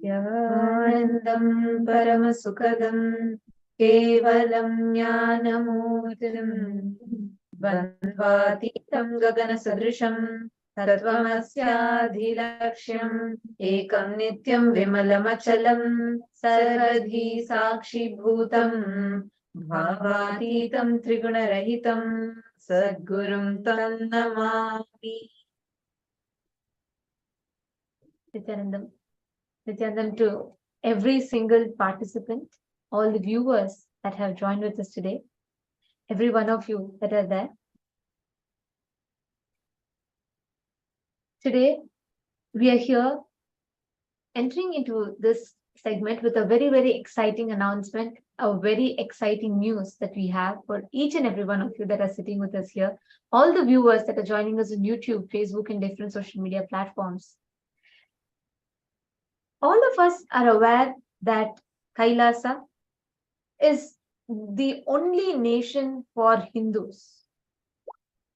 Nityanandam Paramasukadam Kevalam Jnanamurtim Bandvatitam Gagana Sadrisham Tattvamasyaadhilaksham Ekam Nityam Vimalamachalam Sarvadhi Sakshi Bhutam Bhavatitam Trigunarahitam Sadgurum Tam Namami. Nityanandam to every single participant, all the viewers that have joined with us today, every one of you that are there. Today, we are here entering into this segment with a very, very exciting announcement, a very exciting news that we have for each and every one of you that are sitting with us here, all the viewers that are joining us on YouTube, Facebook, and different social media platforms. All of us are aware that Kailasa is the only nation for Hindus.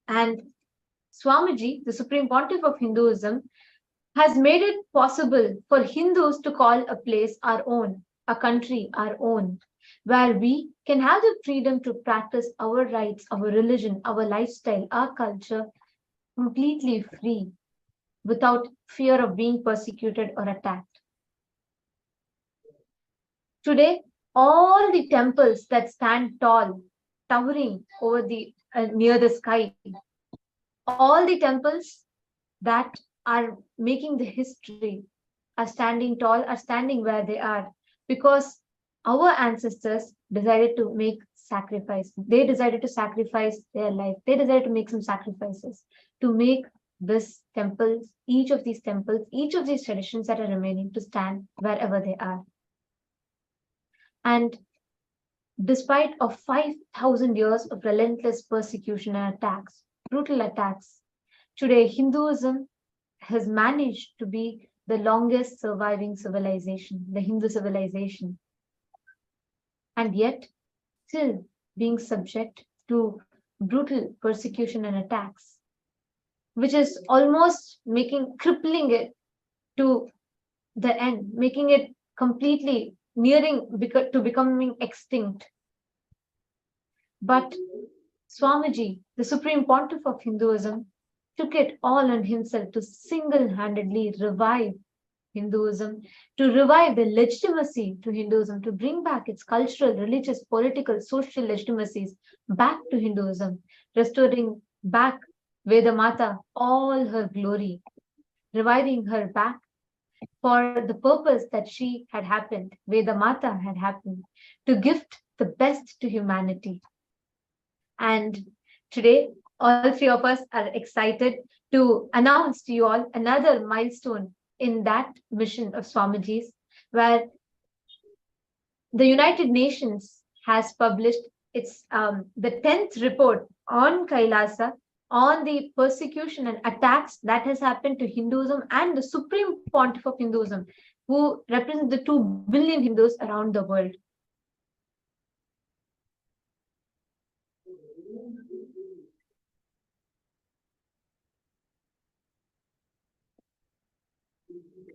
And Swamiji, the Supreme Pontiff of Hinduism, has made it possible for Hindus to call a place our own, a country our own, where we can have the freedom to practice our rights, our religion, our lifestyle, our culture completely free, without fear of being persecuted or attacked. Today, all the temples that stand tall, towering over the near the sky, all the temples that are making the history are standing tall, are standing where they are, because our ancestors decided to make sacrifice. They decided to sacrifice their life. They decided to make some sacrifices to make this temples, each of these temples, each of these traditions that are remaining to stand wherever they are. And despite of 5,000 years of relentless persecution and attacks, brutal attacks, today Hinduism has managed to be the longest surviving civilization, the Hindu civilization, and yet still being subject to brutal persecution and attacks, which is almost crippling it to the end, making it completely nearing to becoming extinct. But Swamiji, the Supreme Pontiff of Hinduism, took it all on himself to single-handedly revive Hinduism, to revive the legitimacy to Hinduism, to bring back its cultural, religious, political, social legitimacies back to Hinduism, restoring back Vedamata all her glory, reviving her back for the purpose that she had happened, Vedamata had happened, to gift the best to humanity. And today, all three of us are excited to announce to you all another milestone in that mission of Swamiji's, where the United Nations has published its the 10th report on Kailasa, on the persecution and attacks that has happened to Hinduism and the Supreme Pontiff of Hinduism, who represents the 2 billion Hindus around the world.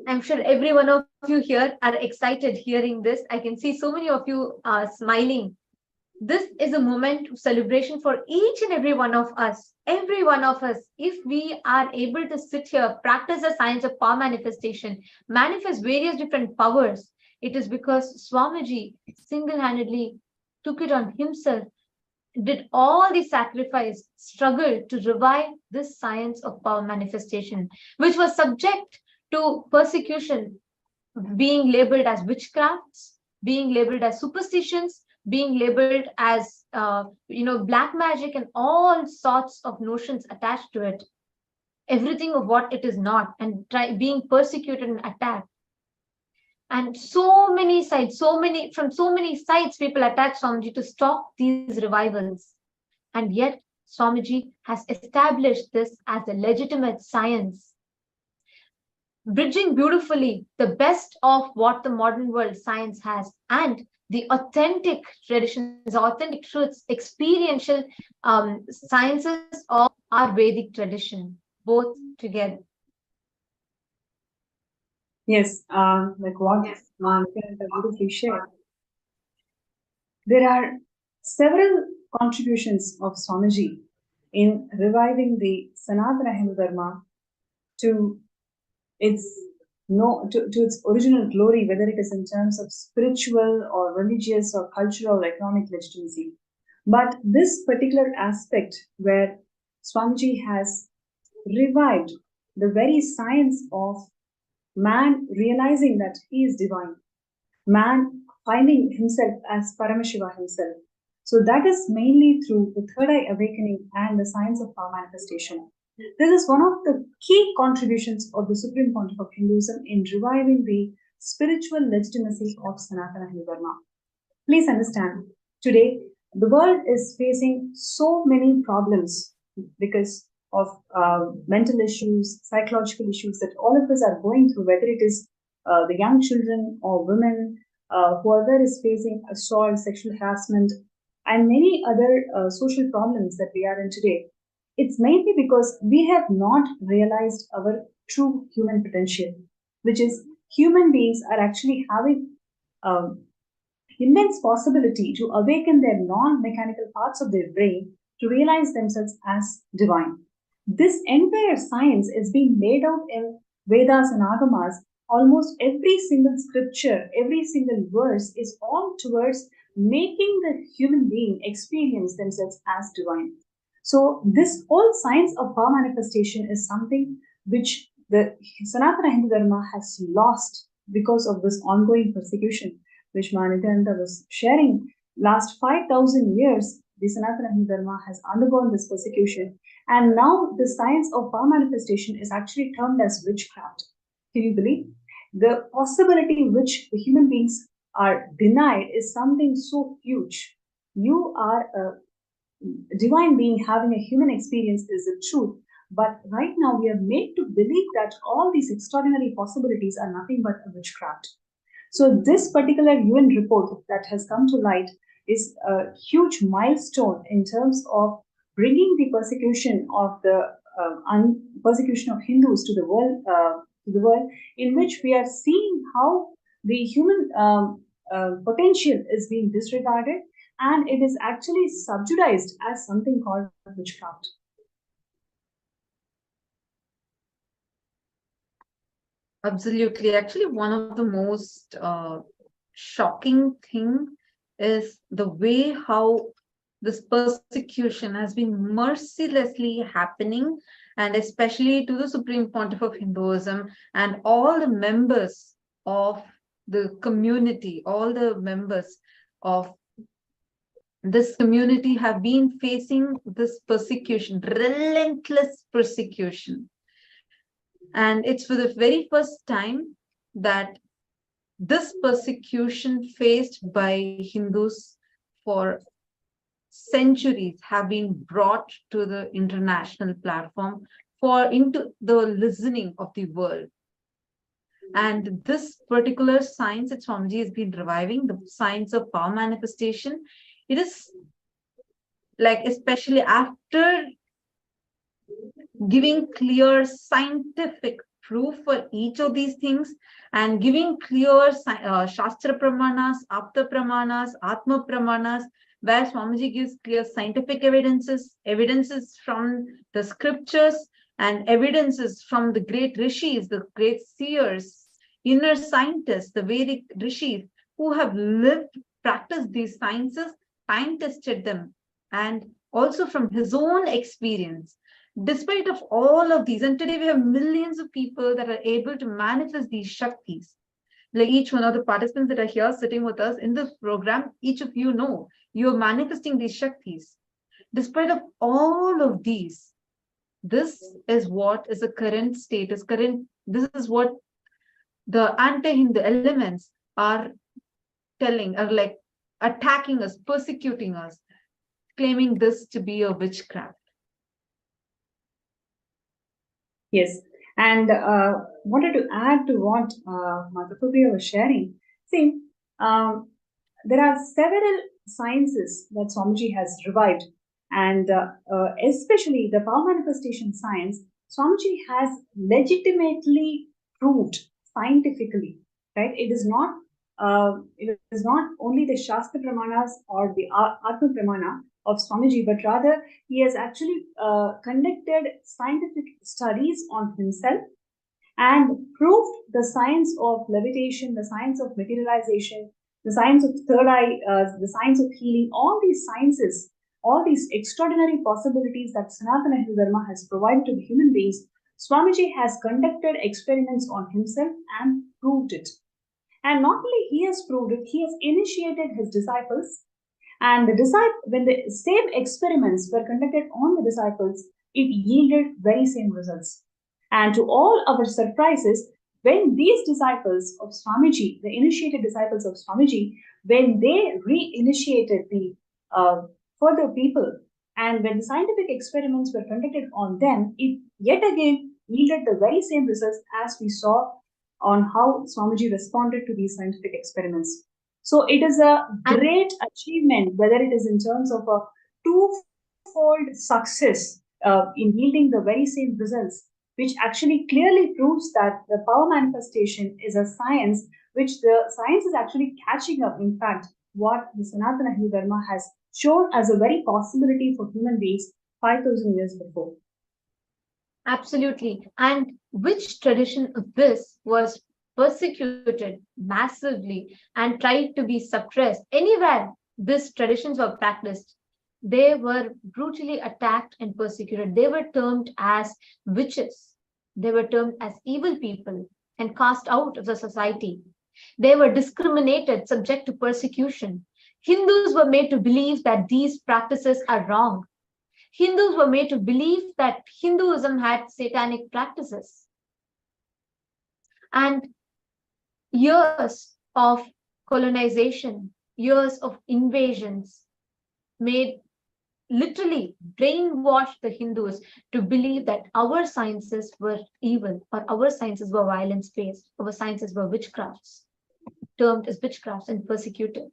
I'm sure every one of you here are excited hearing this. I can see so many of you smiling. This is a moment of celebration for each and every one of us. Every one of us, if we are able to sit here, practice the science of power manifestation, manifest various different powers, it is because Swamiji single-handedly took it on himself, did all the sacrifice, struggled to revive this science of power manifestation, which was subject to persecution, being labeled as witchcrafts, being labeled as superstitions, being labeled as black magic, and all sorts of notions attached to it, everything of what it is not, and being persecuted and attacked. And so many sides, from so many sides, people attack Swamiji to stop these revivals. And yet Swamiji has established this as a legitimate science, bridging beautifully the best of what the modern world science has and the authentic traditions, authentic truths, experiential sciences of our Vedic tradition, both together. Yes, like what Nityananda beautifully shared. There are several contributions of Swamiji in reviving the Sanatana Hindu Dharma to its to its original glory, whether it is in terms of spiritual or religious or cultural or economic legitimacy. But this particular aspect where Swamiji has revived the very science of man realizing that he is divine, man finding himself as Paramashiva himself. So that is mainly through the third eye awakening and the science of power manifestation. This is one of the key contributions of the Supreme Pontiff of Hinduism in reviving the spiritual legitimacy of Sanatana Hindu Dharma. Please understand, today the world is facing so many problems because of mental issues, psychological issues that all of us are going through, whether it is the young children or women, whoever is facing assault, sexual harassment, and many other social problems that we are in today. It's mainly because we have not realized our true human potential, which is human beings are actually having immense possibility to awaken their non-mechanical parts of their brain to realize themselves as divine. This entire science is being laid out in Vedas and Agamas. Almost every single scripture, every single verse is all towards making the human being experience themselves as divine. So this whole science of power manifestation is something which the Sanatana Hindu Dharma has lost because of this ongoing persecution, which Nityananda was sharing. Last 5,000 years, the Sanatana Hindu Dharma has undergone this persecution, and now the science of power manifestation is actually termed as witchcraft. Can you believe? The possibility which the human beings are denied is something so huge. You are a divine being having a human experience is the truth, but right now we are made to believe that all these extraordinary possibilities are nothing but a witchcraft. So this particular UN report that has come to light is a huge milestone in terms of bringing the persecution of the persecution of Hindus to the world, in which we are seeing how the human potential is being disregarded, and it is actually subjudized as something called witchcraft. Absolutely. Actually, one of the most shocking thing is the way how this persecution has been mercilessly happening, and especially to the Supreme Pontiff of Hinduism and all the members of the community, all the members of this community have been facing this persecution, relentless persecution. And it's for the very first time that this persecution faced by Hindus for centuries have been brought to the international platform for into the listening of the world. And this particular science that Swamiji has been reviving, the science of power manifestation, it is like, especially after giving clear scientific proof for each of these things and giving clear Shastra Pramanas, Apta Pramanas, Atma Pramanas, where Swamiji gives clear scientific evidences from the scriptures and evidences from the great rishis, the great seers, inner scientists, the Vedic rishis who have lived, practiced these sciences, time tested them, and also from his own experience. Despite of all of these, and today we have millions of people that are able to manifest these Shaktis. Like each one of the participants that are here sitting with us in this program, each of you know, you're manifesting these Shaktis. Despite of all of these, this is what is the current status, this is what the anti-Hindu elements are telling, are like attacking us, persecuting us, claiming this to be a witchcraft. Yes, and wanted to add to what Matapupriya was sharing. See, there are several sciences that Swamiji has revived, And especially the power manifestation science, Swamiji has legitimately proved scientifically, right? It is not only the Shastra Pramanas or the Atma Pramana of Swamiji, but rather he has actually conducted scientific studies on himself and proved the science of levitation, the science of materialization, the science of third eye, the science of healing, all these sciences, all these extraordinary possibilities that Sanatana Hindu Dharma has provided to the human beings. Swamiji has conducted experiments on himself and proved it. And not only he has proved it, he has initiated his disciples. And when the same experiments were conducted on the disciples, it yielded very same results. And to all our surprises, when these disciples of Swamiji, the initiated disciples of Swamiji, when they re-initiated the further people, and when the scientific experiments were conducted on them, it yet again yielded the very same results as we saw on how Swamiji responded to these scientific experiments. So it is a great achievement, whether it is in terms of a twofold success in yielding the very same results, which actually clearly proves that the power manifestation is a science which the science is actually catching up. In fact, what the Sanatana Hindu Dharma has shown as a very possibility for human beings 5,000 years before. Absolutely. And which tradition of this was persecuted massively and tried to be suppressed? Anywhere these traditions were practiced, they were brutally attacked and persecuted. They were termed as witches. They were termed as evil people and cast out of the society. They were discriminated, subject to persecution. Hindus were made to believe that these practices are wrong. Hindus were made to believe that Hinduism had satanic practices. And years of colonization, years of invasions made literally brainwashed the Hindus to believe that our sciences were evil, or our sciences were violence-based, our sciences were witchcrafts, termed as witchcrafts and persecuted.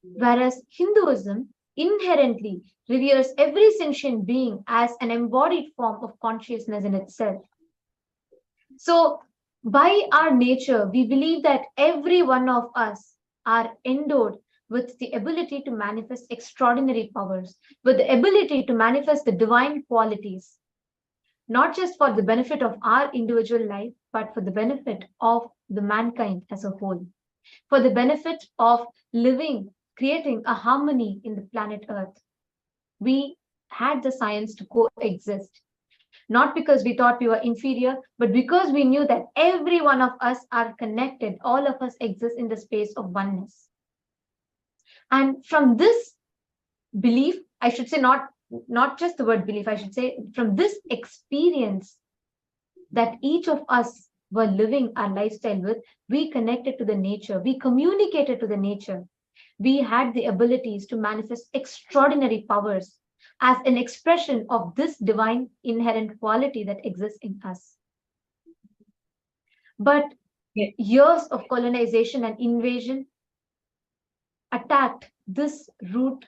Whereas Hinduism inherently reveres every sentient being as an embodied form of consciousness in itself. So, by our nature, we believe that every one of us are endowed with the ability to manifest extraordinary powers, with the ability to manifest the divine qualities, not just for the benefit of our individual life, but for the benefit of the mankind as a whole, for the benefit of living, creating a harmony in the planet Earth. We had the science to coexist, not because we thought we were inferior, but because we knew that every one of us are connected, all of us exist in the space of oneness. And from this belief, I should say not just the word belief, I should say from this experience that each of us were living our lifestyle with, we connected to the nature, we communicated to the nature. We had the abilities to manifest extraordinary powers as an expression of this divine inherent quality that exists in us. But years of colonization and invasion attacked this root,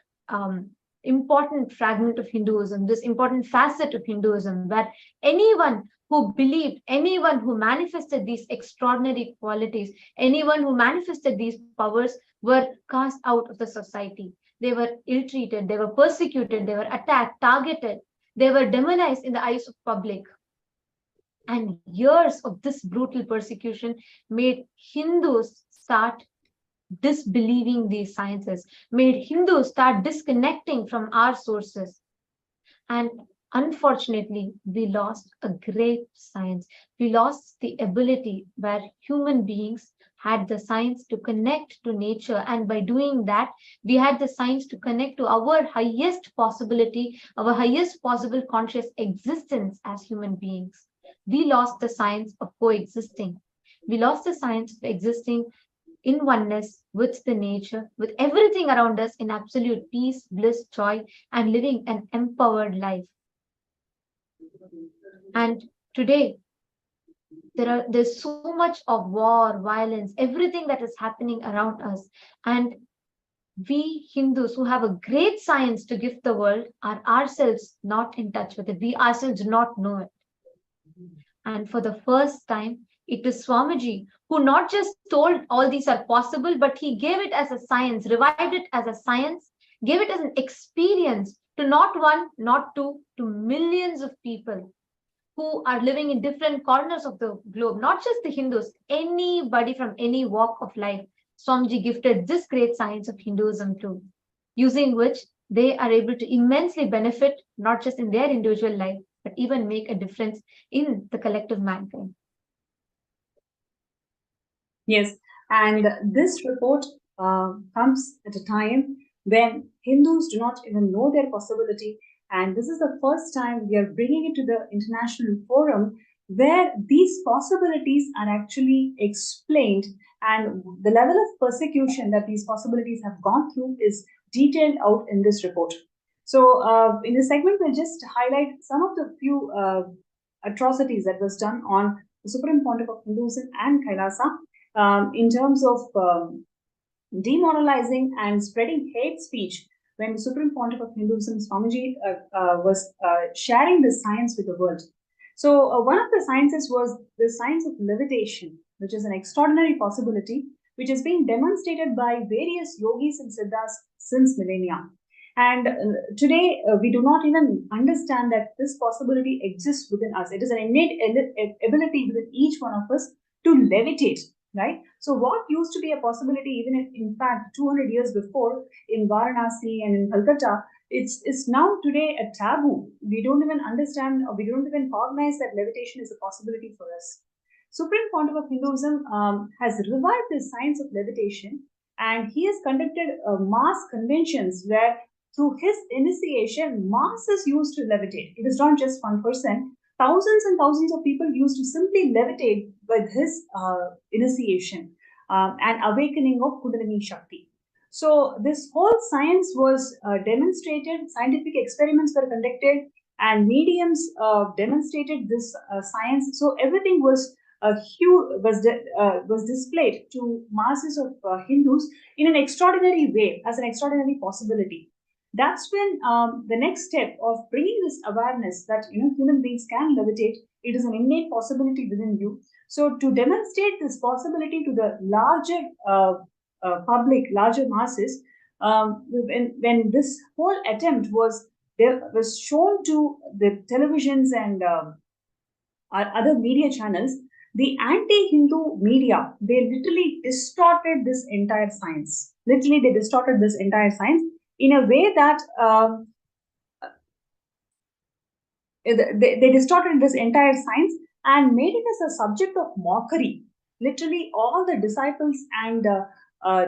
important fragment of Hinduism, this important facet of Hinduism, where anyone who believed, anyone who manifested these extraordinary qualities, anyone who manifested these powers were cast out of the society. They were ill-treated, they were persecuted, they were attacked, targeted, they were demonized in the eyes of public. And years of this brutal persecution made Hindus start disbelieving these sciences, made Hindus start disconnecting from our sources. And unfortunately, we lost a great science. We lost the ability where human beings had the science to connect to nature. And by doing that, we had the science to connect to our highest possibility, our highest possible conscious existence as human beings. We lost the science of coexisting. We lost the science of existing in oneness with the nature, with everything around us in absolute peace, bliss, joy, and living an empowered life. And today, there's so much of war, violence, everything that is happening around us. And we Hindus who have a great science to give the world are ourselves not in touch with it. We ourselves do not know it. And for the first time, it is Swamiji who not just told all these are possible, but he gave it as a science, revived it as a science, gave it as an experience to not one, not two, to millions of people who are living in different corners of the globe, not just the Hindus, anybody from any walk of life. Swamiji gifted this great science of Hinduism too, using which they are able to immensely benefit, not just in their individual life, but even make a difference in the collective mankind. Yes, and this report comes at a time when Hindus do not even know their possibility, and this is the first time we are bringing it to the international forum where these possibilities are actually explained, and the level of persecution that these possibilities have gone through is detailed out in this report. So, in this segment, we'll just highlight some of the few atrocities that was done on the Supreme Pontiff of Hinduism and Kailasa in terms of demoralizing and spreading hate speech when the Supreme Pontiff of Hinduism, Swamiji, was sharing this science with the world. So one of the sciences was the science of levitation, which is an extraordinary possibility which is being demonstrated by various yogis and siddhas since millennia. And today, we do not even understand that this possibility exists within us. It is an innate ability within each one of us to levitate, right? So what used to be a possibility even in fact 200 years before in Varanasi and in Calcutta, it's now today a taboo. We don't even understand, or we don't even recognize that levitation is a possibility for us. Supreme Pontiff of Hinduism has revived the science of levitation, and he has conducted mass conventions where through his initiation, mass is used to levitate. It is not just one person. Thousands and thousands of people used to simply levitate with his initiation and awakening of Kundalini Shakti. So this whole science was demonstrated, scientific experiments were conducted, and mediums demonstrated this science. So everything was was displayed to masses of Hindus in an extraordinary way, as an extraordinary possibility. That's when the next step of bringing this awareness that human beings can levitate, it is an innate possibility within you. So to demonstrate this possibility to the larger public, larger masses, when this whole attempt was shown to the televisions and other media channels, the anti-Hindu media, they literally distorted this entire science. Literally, they distorted this entire science in a way that they distorted this entire science and made it as a subject of mockery. Literally, all the disciples and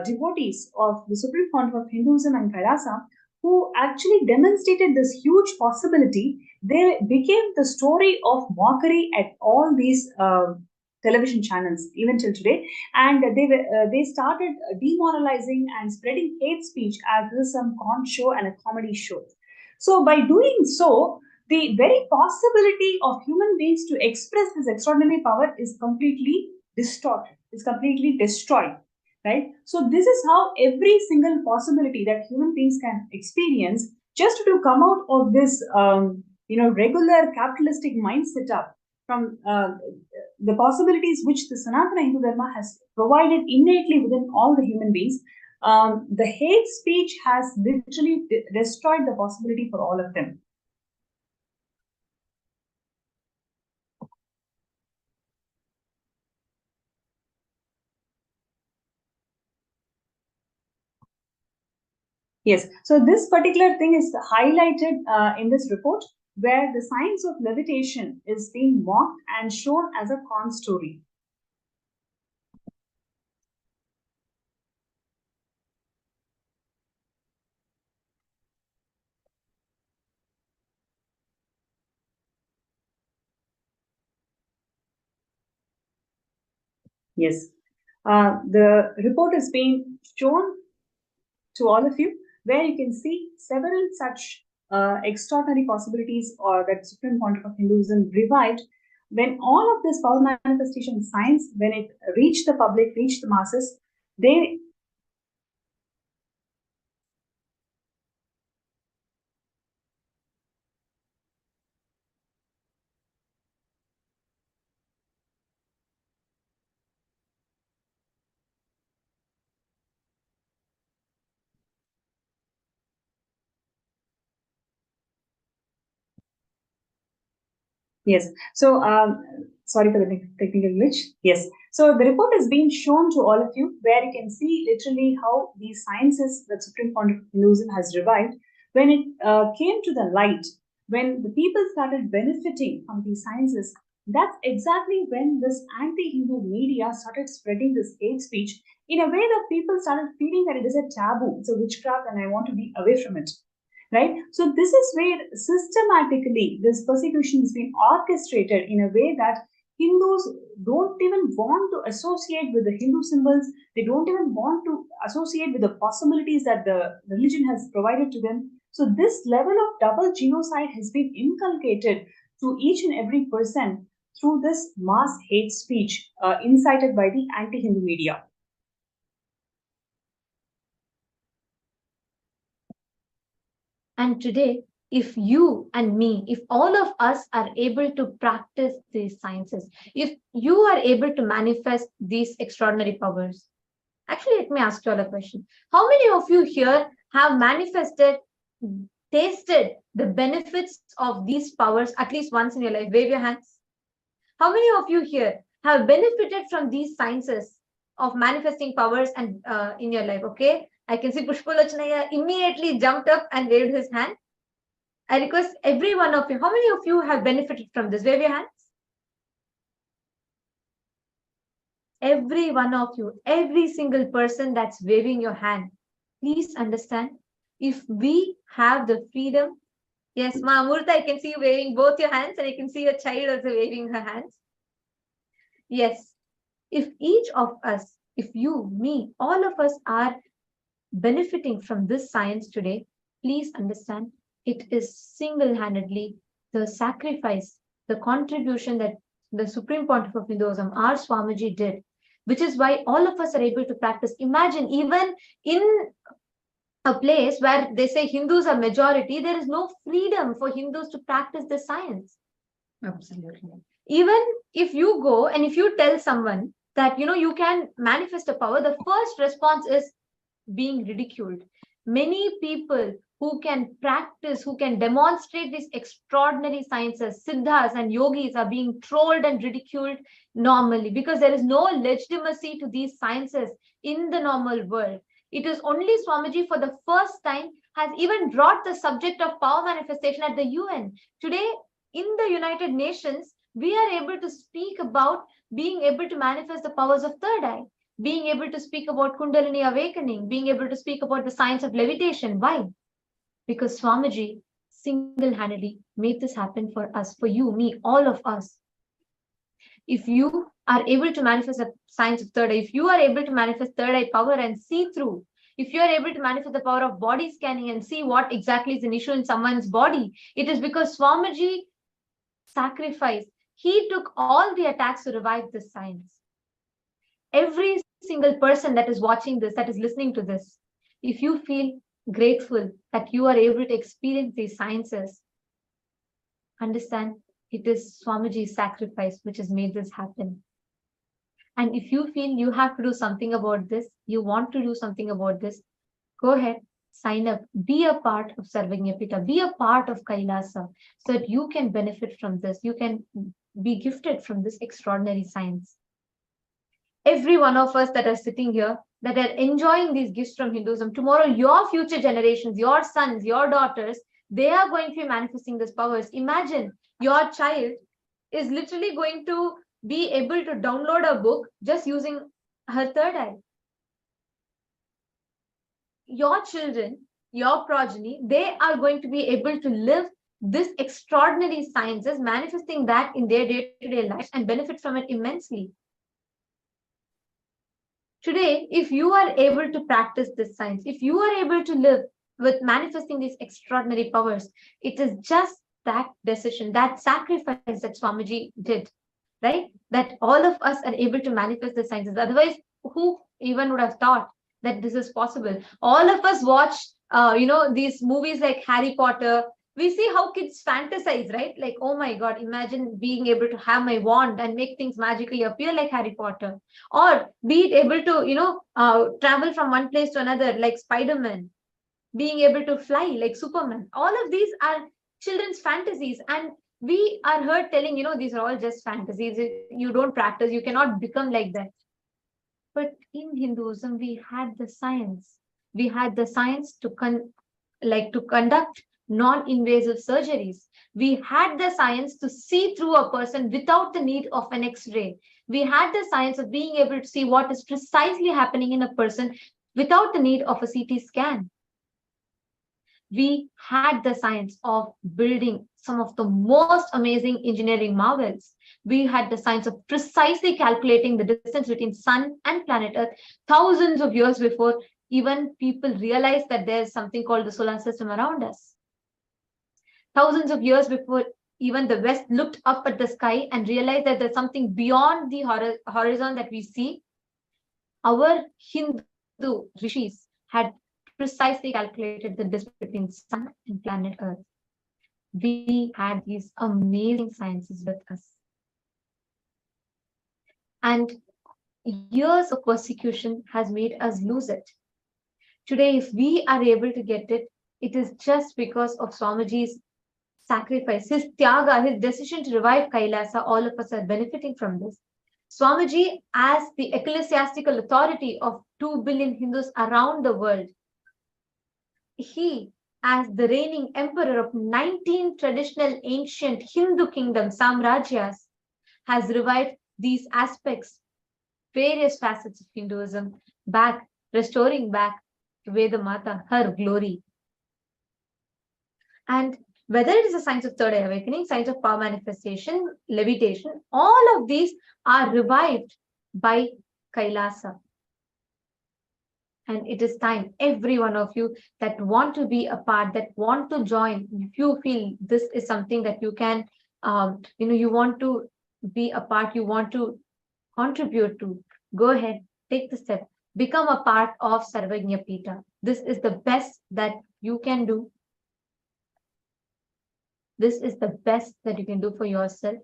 devotees of the Supreme Pontiff of Hinduism and Kailasa, who actually demonstrated this huge possibility, they became the story of mockery at all these television channels even till today, and they started demoralizing and spreading hate speech as this is some con show and a comedy show. So by doing so, the very possibility of human beings to express this extraordinary power is completely distorted, is completely destroyed, right? So this is how every single possibility that human beings can experience, just to come out of this regular capitalistic mind setup, from the possibilities which the Sanatana Hindu Dharma has provided innately within all the human beings, the hate speech has literally destroyed the possibility for all of them. Yes, so this particular thing is highlighted in this report, where the science of levitation is being mocked and shown as a con story. Yes, the report is being shown to all of you, where you can see several such extraordinary possibilities or that Supreme Pontiff of Hinduism revived when all of this power manifestation science, when it reached the public, reached the masses, they Yes. So, sorry for the technical glitch. Yes. So the report is being shown to all of you, where you can see literally how these sciences that Supreme Pontiff of Hinduism has revived when it came to the light, when the people started benefiting from these sciences. That's exactly when this anti-Hindu media started spreading this hate speech in a way that people started feeling that it is a taboo, it's a witchcraft, and I want to be away from it, right? So this is where systematically this persecution has been orchestrated in a way that Hindus don't even want to associate with the Hindu symbols. They don't even want to associate with the possibilities that the religion has provided to them. So this level of double genocide has been inculcated to each and every person through this mass hate speech incited by the anti-Hindu media. And today, if you and me, if all of us are able to practice these sciences, if you are able to manifest these extraordinary powers, actually, let me ask you all a question. How many of you here have manifested, tasted the benefits of these powers at least once in your life? Wave your hands. How many of you here have benefited from these sciences of manifesting powers and in your life? Okay, I can see Pushpalochanaya immediately jumped up and waved his hand. I request every one of you, how many of you have benefited from this? Wave your hands. Every one of you, every single person that's waving your hand, please understand, if we have the freedom, yes, Ma Amurtha, I can see you waving both your hands, and I can see your child also waving her hands. Yes, if each of us, if you, me, all of us are benefiting from this science today, please understand, it is single-handedly the sacrifice, the contribution that the Supreme Pontiff of Hinduism, our Swamiji, did, which is why all of us are able to practice. Imagine, even in a place where they say Hindus are majority, there is no freedom for Hindus to practice the science. Absolutely. Even if you go and if you tell someone that, you can manifest a power, the first response is being ridiculed. Many people who can practice, who can demonstrate these extraordinary sciences, siddhas and yogis, are being trolled and ridiculed normally because there is no legitimacy to these sciences in the normal world. It is only Swamiji for the first time has even brought the subject of power manifestation at the UN. Today, in the United Nations, we are able to speak about being able to manifest the powers of third eye, being able to speak about Kundalini awakening, being able to speak about the science of levitation. Why? Because Swamiji single-handedly made this happen for us, for you, me, all of us. If you are able to manifest the science of third eye, if you are able to manifest third eye power and see through, if you are able to manifest the power of body scanning and see what exactly is an issue in someone's body, it is because Swamiji sacrificed. He took all the attacks to revive this science. Every single person that is watching this, that is listening to this, if you feel grateful that you are able to experience these sciences, understand it is Swamiji's sacrifice which has made this happen. And if you feel you have to do something about this, you want to do something about this, go ahead, sign up, be a part of Sarvajñapita, be a part of Kailasa, so that you can benefit from this, you can be gifted from this extraordinary science. Every one of us that are sitting here, that are enjoying these gifts from Hinduism, tomorrow your future generations, your sons, your daughters, they are going to be manifesting these powers. Imagine your child is literally going to be able to download a book just using her third eye. Your children, your progeny, they are going to be able to live this extraordinary sciences, manifesting that in their day-to-day life and benefit from it immensely. Today, if you are able to practice this science, if you are able to live with manifesting these extraordinary powers, it is just that decision, that sacrifice that Swamiji did, right? That all of us are able to manifest the sciences. Otherwise, who even would have thought that this is possible? All of us watch, these movies like Harry Potter. We see how kids fantasize, right? Like, oh my God, imagine being able to have my wand and make things magically appear like Harry Potter. Or be it able to, travel from one place to another like Spider-Man, being able to fly like Superman. All of these are children's fantasies. And We are heard telling, these are all just fantasies. You don't practice, you cannot become like that. But in Hinduism, we had the science. We had the science to conduct non-invasive surgeries. We had the science to see through a person without the need of an X-ray. We had the science of being able to see what is precisely happening in a person without the need of a CT scan. We had the science of building some of the most amazing engineering marvels. We had the science of precisely calculating the distance between sun and planet Earth thousands of years before even people realized that there's something called the solar system around us. Thousands of years before even the West looked up at the sky and realized that there's something beyond the horizon that we see. Our Hindu rishis had precisely calculated the distance between sun and planet Earth. We had these amazing sciences with us. And years of persecution has made us lose it. Today, if we are able to get it, it is just because of Swamiji's sacrifice, his tyaga, his decision to revive Kailasa. All of us are benefiting from this. Swamiji, as the ecclesiastical authority of 2 billion Hindus around the world, he, as the reigning emperor of 19 traditional ancient Hindu kingdoms, Samrajyas, has revived these aspects, various facets of Hinduism, back, restoring back to Vedamata, her glory. And whether it is a science of third eye awakening, science of power manifestation, levitation, all of these are revived by Kailasa. And it is time, every one of you that want to be a part, that want to join, if you feel this is something that you can, you want to be a part, you want to contribute to, go ahead, take the step, become a part of Sarvajna Pita. This is the best that you can do. This is the best that you can do for yourself.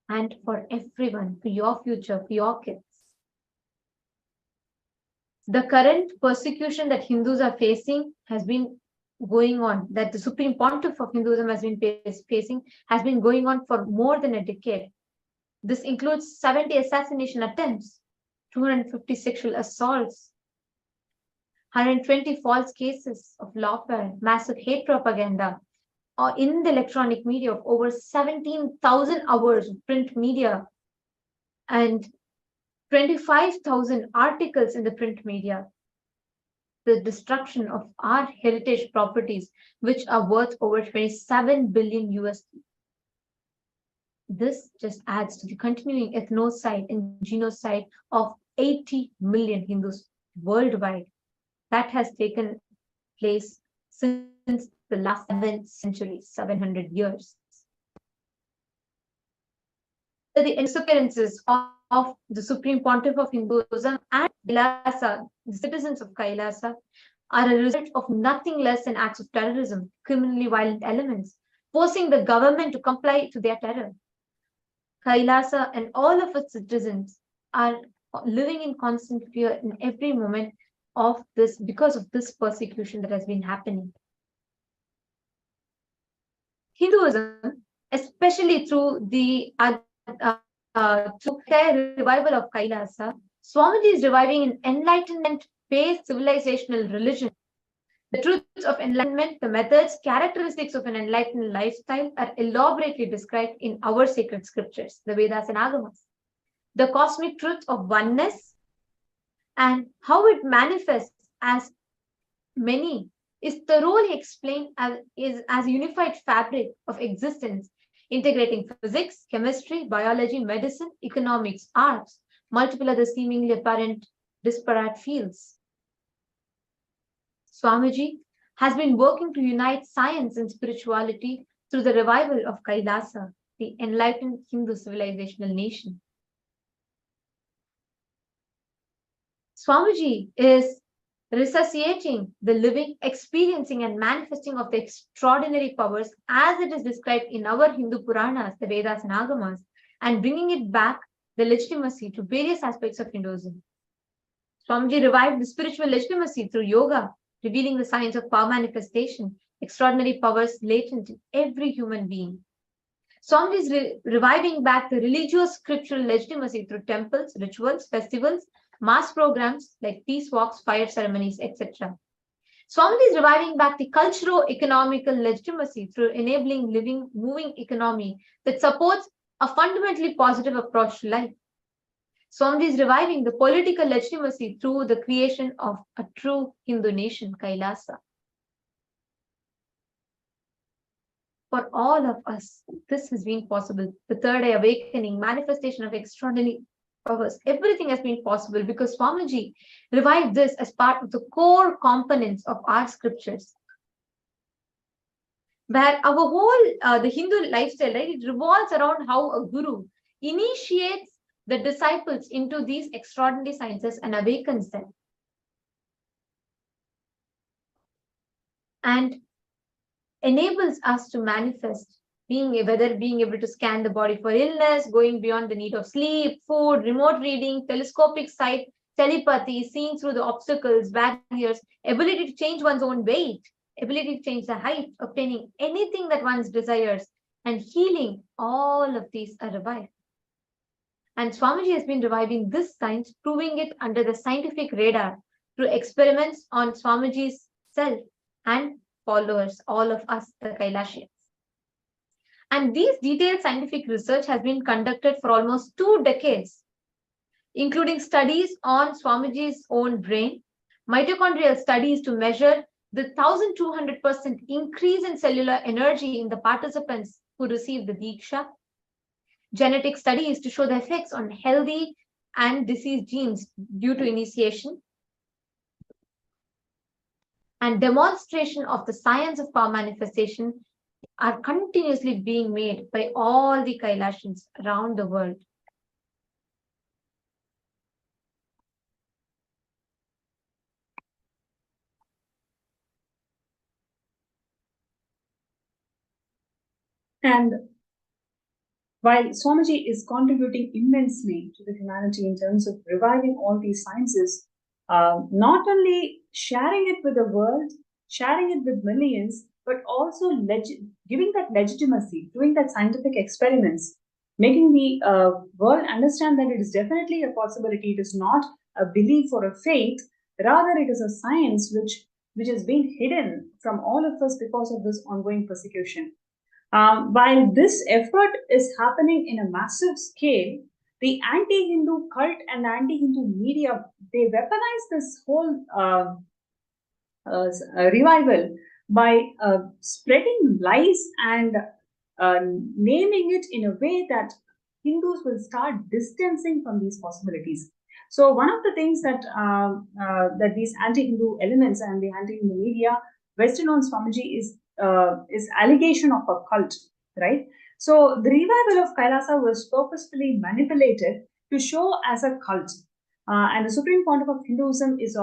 And for everyone, for your future, for your kids. The current persecution that Hindus are facing has been going on, that the Supreme Pontiff of Hinduism has been facing, has been going on for more than a decade. This includes 70 assassination attempts, 250 sexual assaults, 120 false cases of lawfare, massive hate propaganda, or in the electronic media of over 17,000 hours of print media, and 25,000 articles in the print media. The destruction of our heritage properties, which are worth over 27 billion USD. This just adds to the continuing ethnocide and genocide of 80 million Hindus worldwide that has taken place since the last 7th century, 700 years. The disappearances of the Supreme Pontiff of Hinduism and Kailasa, the citizens of Kailasa, are a result of nothing less than acts of terrorism, criminally violent elements, forcing the government to comply to their terror. Kailasa and all of its citizens are living in constant fear in every moment of this, because of this persecution that has been happening. Hinduism, especially through the revival of Kailasa, Swamiji is reviving an enlightenment-based civilizational religion. The truths of enlightenment, the methods, characteristics of an enlightened lifestyle are elaborately described in our sacred scriptures, the Vedas and Agamas. The cosmic truth of oneness and how it manifests as many is thoroughly explained as a unified fabric of existence, integrating physics, chemistry, biology, medicine, economics, arts, multiple other seemingly apparent disparate fields. Swamiji has been working to unite science and spirituality through the revival of Kailasa, the enlightened Hindu civilizational nation. Swamiji is resuscitating the living, experiencing and manifesting of the extraordinary powers as it is described in our Hindu Puranas, the Vedas and Agamas, and bringing it back the legitimacy to various aspects of Hinduism. Swamiji revived the spiritual legitimacy through yoga, revealing the signs of power manifestation, extraordinary powers latent in every human being. Swamiji is reviving back the religious scriptural legitimacy through temples, rituals, festivals, mass programs like peace walks, fire ceremonies, etc. Swamiji is reviving back the cultural-economical legitimacy through enabling living, moving economy that supports a fundamentally positive approach to life. Swamiji is reviving the political legitimacy through the creation of a true Hindu nation, Kailasa. For all of us, this has been possible. The third eye awakening, manifestation of extraordinary powers, everything has been possible because Swamiji revived this as part of the core components of our scriptures. Where our whole, the Hindu lifestyle, right, it revolves around how a guru initiates the disciples into these extraordinary sciences and awakens them. And enables us to manifest, whether being able to scan the body for illness, going beyond the need of sleep, food, remote reading, telescopic sight, telepathy, seeing through the obstacles, barriers, ability to change one's own weight, ability to change the height, obtaining anything that one desires, and healing, all of these are revived. And Swamiji has been reviving this science, proving it under the scientific radar through experiments on Swamiji's self and followers, all of us, the Kailasians. And these detailed scientific research has been conducted for almost 2 decades, including studies on Swamiji's own brain, mitochondrial studies to measure the 1,200% increase in cellular energy in the participants who received the Diksha, genetic studies to show the effects on healthy and diseased genes due to initiation, and demonstration of the science of power manifestation are continuously being made by all the Kailasians around the world. And while Swamiji is contributing immensely to the humanity in terms of reviving all these sciences, not only sharing it with the world, sharing it with millions, but also giving that legitimacy, doing that scientific experiments, making the world understand that it is definitely a possibility. It is not a belief or a faith, rather it is a science which has been hidden from all of us because of this ongoing persecution. While this effort is happening in a massive scale, the anti-Hindu cult and the anti-Hindu media, they weaponize this whole revival by spreading lies and naming it in a way that Hindus will start distancing from these possibilities. So one of the things that that these anti-Hindu elements and the anti-Hindu media Western on Swamiji is allegation of a cult, right? So the revival of Kailasa was purposefully manipulated to show as a cult. And the Supreme Pontiff of Hinduism is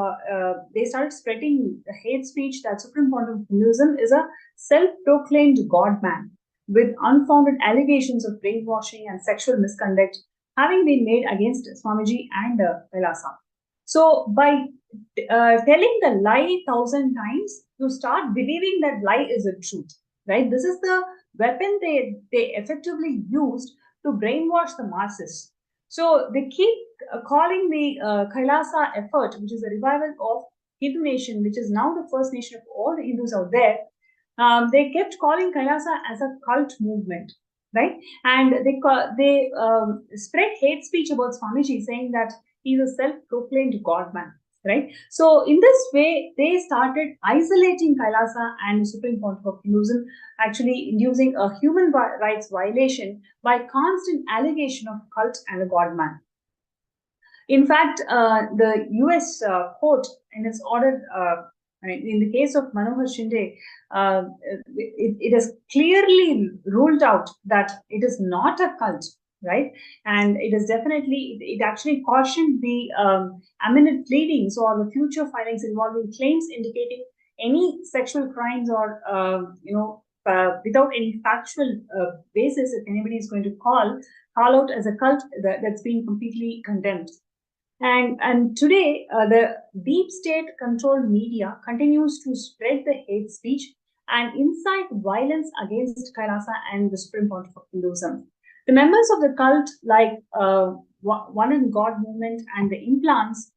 they started spreading the hate speech that Supreme Pontiff of Hinduism is a self-proclaimed God-man with unfounded allegations of brainwashing and sexual misconduct having been made against Swamiji and Kailasa. So by telling the lie 1,000 times, you start believing that lie is a truth, right? This is the weapon they effectively used to brainwash the masses. So they keep calling the Kailasa effort, which is a revival of Hindu nation, which is now the first nation of all the Hindus out there. They kept calling Kailasa as a cult movement, right? And they spread hate speech about Swamiji, saying that he's a self-proclaimed God-man, right? So in this way, they started isolating Kailasa and Supreme Pontiff of Hinduism, actually inducing a human rights violation by constant allegation of cult and a God-man. In fact, the US court in its order, in the case of Manohar Shinde, it has clearly ruled out that it is not a cult, right? And it is definitely, it actually cautioned the eminent pleadings or the future filings involving claims indicating any sexual crimes or, without any factual basis, if anybody is going to call out as a cult, that's being completely condemned. And today, the deep state controlled media continues to spread the hate speech and incite violence against Kailasa and the Supreme Pontiff of Hinduism. The members of the cult, like One in God movement and the implants,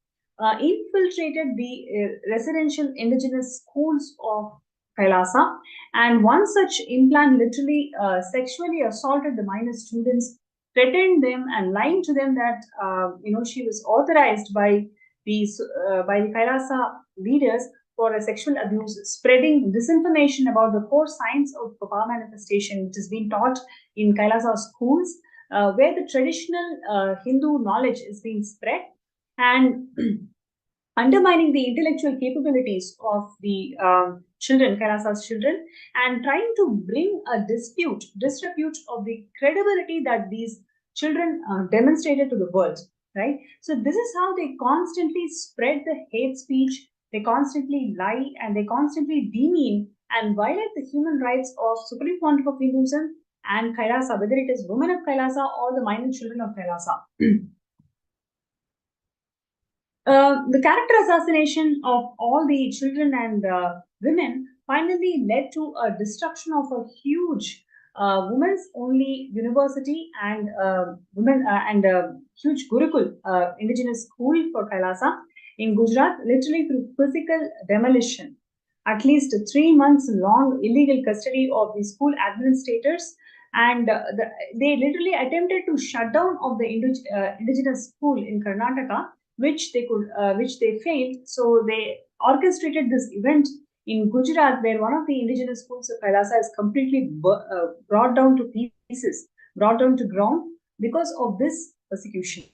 infiltrated the residential indigenous schools of Kailasa, and one such implant literally sexually assaulted the minor students, threatened them, and lying to them that she was authorized by the Kailasa leaders for a sexual abuse, spreading disinformation about the 4 signs of power manifestation, which is being taught in Kailasa schools, where the traditional Hindu knowledge is being spread, and undermining the intellectual capabilities of the children, Kailasa's children, and trying to bring a disrepute of the credibility that these children demonstrated to the world, right? So this is how they constantly spread the hate speech, they constantly lie, and they constantly demean and violate the human rights of Supreme Pontiff of Hinduism and Kailasa, whether it is women of Kailasa or the minor children of Kailasa. The character assassination of all the children and women finally led to a destruction of a huge women's only university and huge Gurukul indigenous school for Kailasa in Gujarat, literally through physical demolition. At least 3 months long illegal custody of the school administrators, and they literally attempted to shut down of the indigenous school in Karnataka, which they failed. So they orchestrated this event in Gujarat, where one of the indigenous schools of Kailasa is completely brought down to pieces, brought down to ground because of this persecution.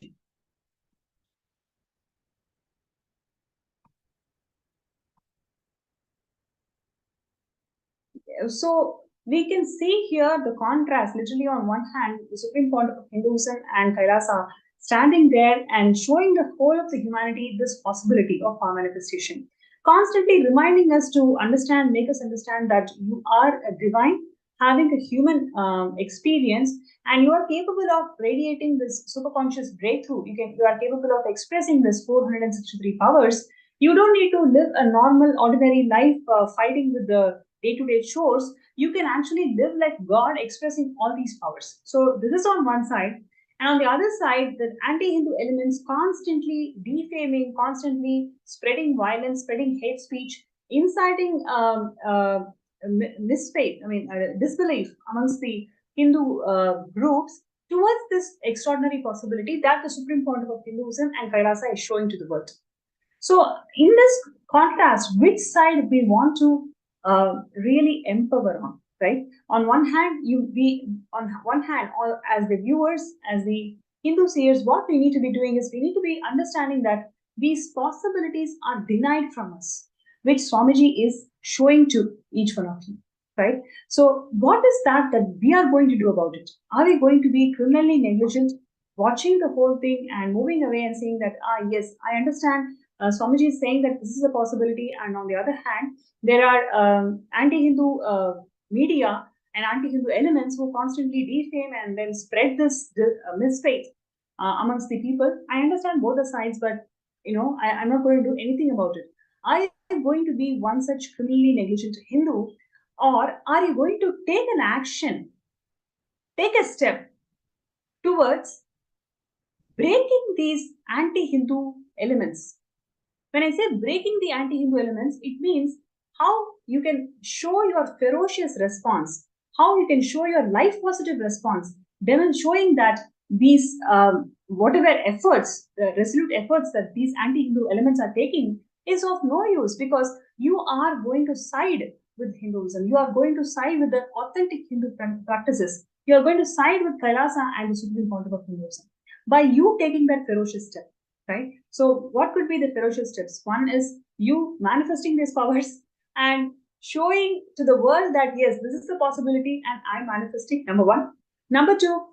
So we can see here the contrast. Literally, on one hand, the Supreme Pontiff of Hinduism and Kailasa standing there and showing the whole of the humanity this possibility of power manifestation, constantly reminding us to understand, make us understand that you are a divine, having a human experience, and you are capable of radiating this superconscious breakthrough. You are capable of expressing this 463 powers. You don't need to live a normal, ordinary life fighting with the day-to-day chores. You can actually live like God, expressing all these powers. So this is on one side. And on the other side, the anti-Hindu elements constantly defaming, constantly spreading violence, spreading hate speech, inciting disbelief amongst the Hindu groups towards this extraordinary possibility that the Supreme Pontiff of Hinduism and Kailasa is showing to the world. So in this contrast, which side we want to really empower on, right? On one hand, as the viewers, as the Hindu seers, what we need to be doing is we need to be understanding that these possibilities are denied from us, which Swamiji is showing to each one of you, right? So what is that we are going to do about it? Are we going to be criminally negligent, watching the whole thing and moving away and saying that, yes, I understand, Swamiji is saying that this is a possibility, and on the other hand, there are anti-Hindu media and anti-Hindu elements who constantly defame and then spread this misfaith amongst the people. I understand both the sides, but I'm not going to do anything about it. Are you going to be one such criminally negligent Hindu, or are you going to take an action, take a step towards breaking these anti-Hindu elements? When I say breaking the anti-Hindu elements, it means how you can show your ferocious response, how you can show your life positive response, showing that these whatever efforts, the resolute efforts that these anti-Hindu elements are taking is of no use, because you are going to side with Hinduism. You are going to side with the authentic Hindu practices. You are going to side with Kailasa and the Supreme Pontiff of Hinduism by you taking that ferocious step. Right? So what could be the ferocious steps? One is you manifesting these powers and showing to the world that, yes, this is the possibility and I'm manifesting, number one. Number two,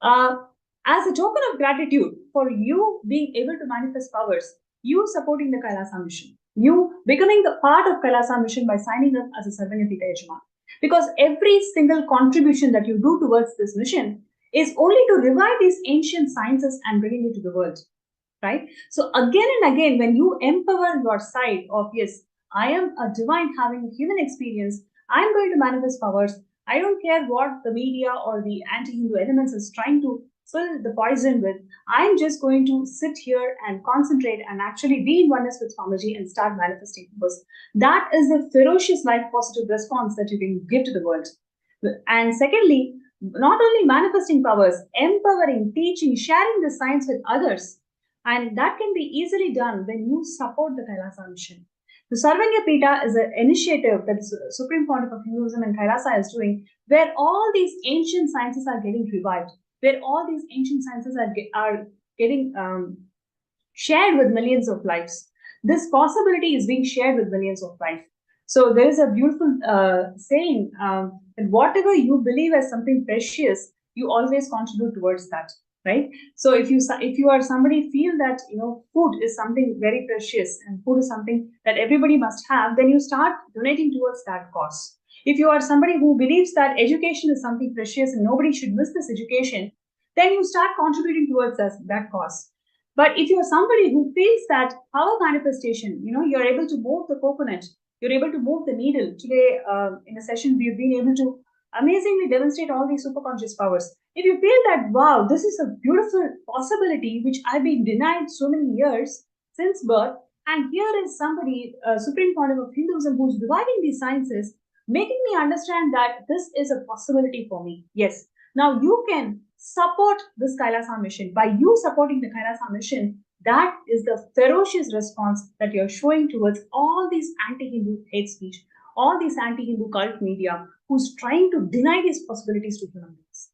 as a token of gratitude for you being able to manifest powers, you supporting the Kailasa mission, you becoming the part of Kailasa mission by signing up as a Sarvanyatika Yajman. Because every single contribution that you do towards this mission is only to revive these ancient sciences and bringing it to the world. right? So again and again, when you empower your side of, yes, I am a divine having a human experience, I'm going to manifest powers. I don't care what the media or the anti-Hindu elements is trying to fill the poison with. I'm just going to sit here and concentrate and actually be in oneness with Swamiji and start manifesting powers. That is the ferocious life positive response that you can give to the world. And secondly, not only manifesting powers, empowering, teaching, sharing the science with others. And that can be easily done when you support the Kailasa mission. The Sarvanya Pita is an initiative that the Supreme Pontiff of Hinduism and Kailasa is doing, where all these ancient sciences are getting revived, where all these ancient sciences are getting shared with millions of lives. This possibility is being shared with millions of lives. So there is a beautiful saying that whatever you believe as something precious, you always contribute towards that, right? So if you are somebody feel that food is something very precious and food is something that everybody must have, then you start donating towards that cause. If you are somebody who believes that education is something precious and nobody should miss this education, then you start contributing towards that cause. But if you are somebody who feels that power manifestation, you're able to move the coconut, you're able to move the needle. Today, in a session, we've been able to amazingly demonstrate all these superconscious powers. If you feel that, wow, this is a beautiful possibility which I've been denied so many years since birth, and here is somebody, Supreme Pontiff of Hinduism, who's reviving these sciences, making me understand that this is a possibility for me. Yes. Now you can support this Kailasa mission. By you supporting the Kailasa mission, that is the ferocious response that you're showing towards all these anti-Hindu hate speech, all these anti-Hindu cult media who's trying to deny these possibilities to human beings.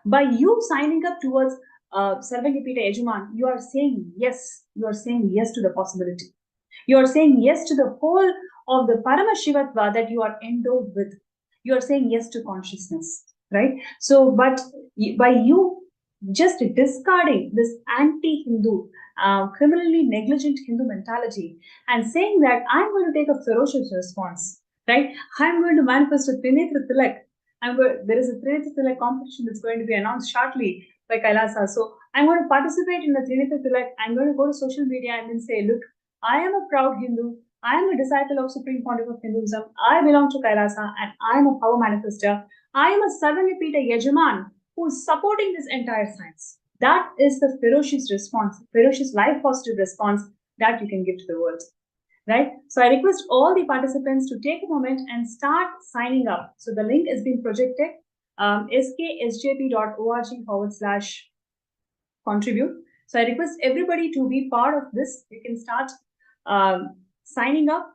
By you signing up towards Sarvagapita Ejuman, you are saying yes. You are saying yes to the possibility. You are saying yes to the whole of the Paramashivatva that you are endowed with. You are saying yes to consciousness, right? So, but by you just discarding this anti-Hindu, criminally negligent Hindu mentality and saying that I'm going to take a ferocious response, right? I'm going to manifest a Trinetra Tilak. There is a Trinetra Tilak competition that's going to be announced shortly by Kailasa. So I'm going to participate in the Trinetra Tilak. I'm going to go to social media and then say, look, I am a proud Hindu. I am a disciple of Supreme Pontiff of Hinduism. I belong to Kailasa and I am a power manifester. I am a Sarvanyapita Yajaman who is supporting this entire science. That is the ferocious response, ferocious life positive response that you can give to the world, right? So I request all the participants to take a moment and start signing up. So the link is being projected, sksjp.org/contribute. So I request everybody to be part of this. You can start signing up.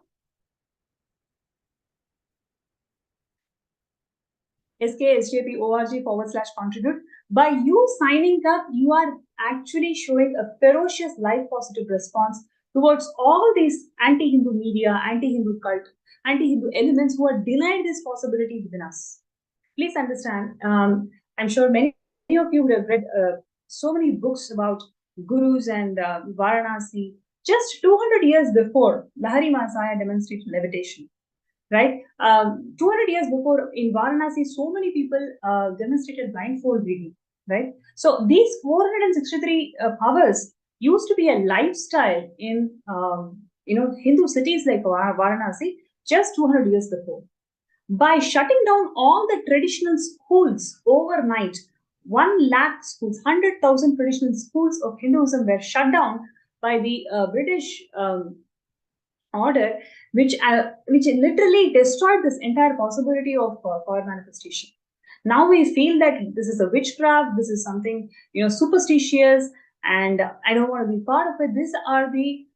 sksjp.org/contribute. By you signing up, you are actually showing a ferocious life positive response towards all these anti-Hindu media, anti-Hindu cult, anti-Hindu elements who are denied this possibility within us. Please understand, I'm sure many of you would have read so many books about gurus and Varanasi. Just 200 years before, Lahari Mahasaya demonstrated levitation. Right? 200 years before in Varanasi, so many people demonstrated blindfold reading, right? So these 463 powers used to be a lifestyle in, Hindu cities like Varanasi just 200 years before. By shutting down all the traditional schools overnight, 1 lakh schools, 100,000 traditional schools of Hinduism were shut down by the British order, which literally destroyed this entire possibility of power manifestation. Now we feel that this is a witchcraft, this is something superstitious, and I don't want to be part of it. These are the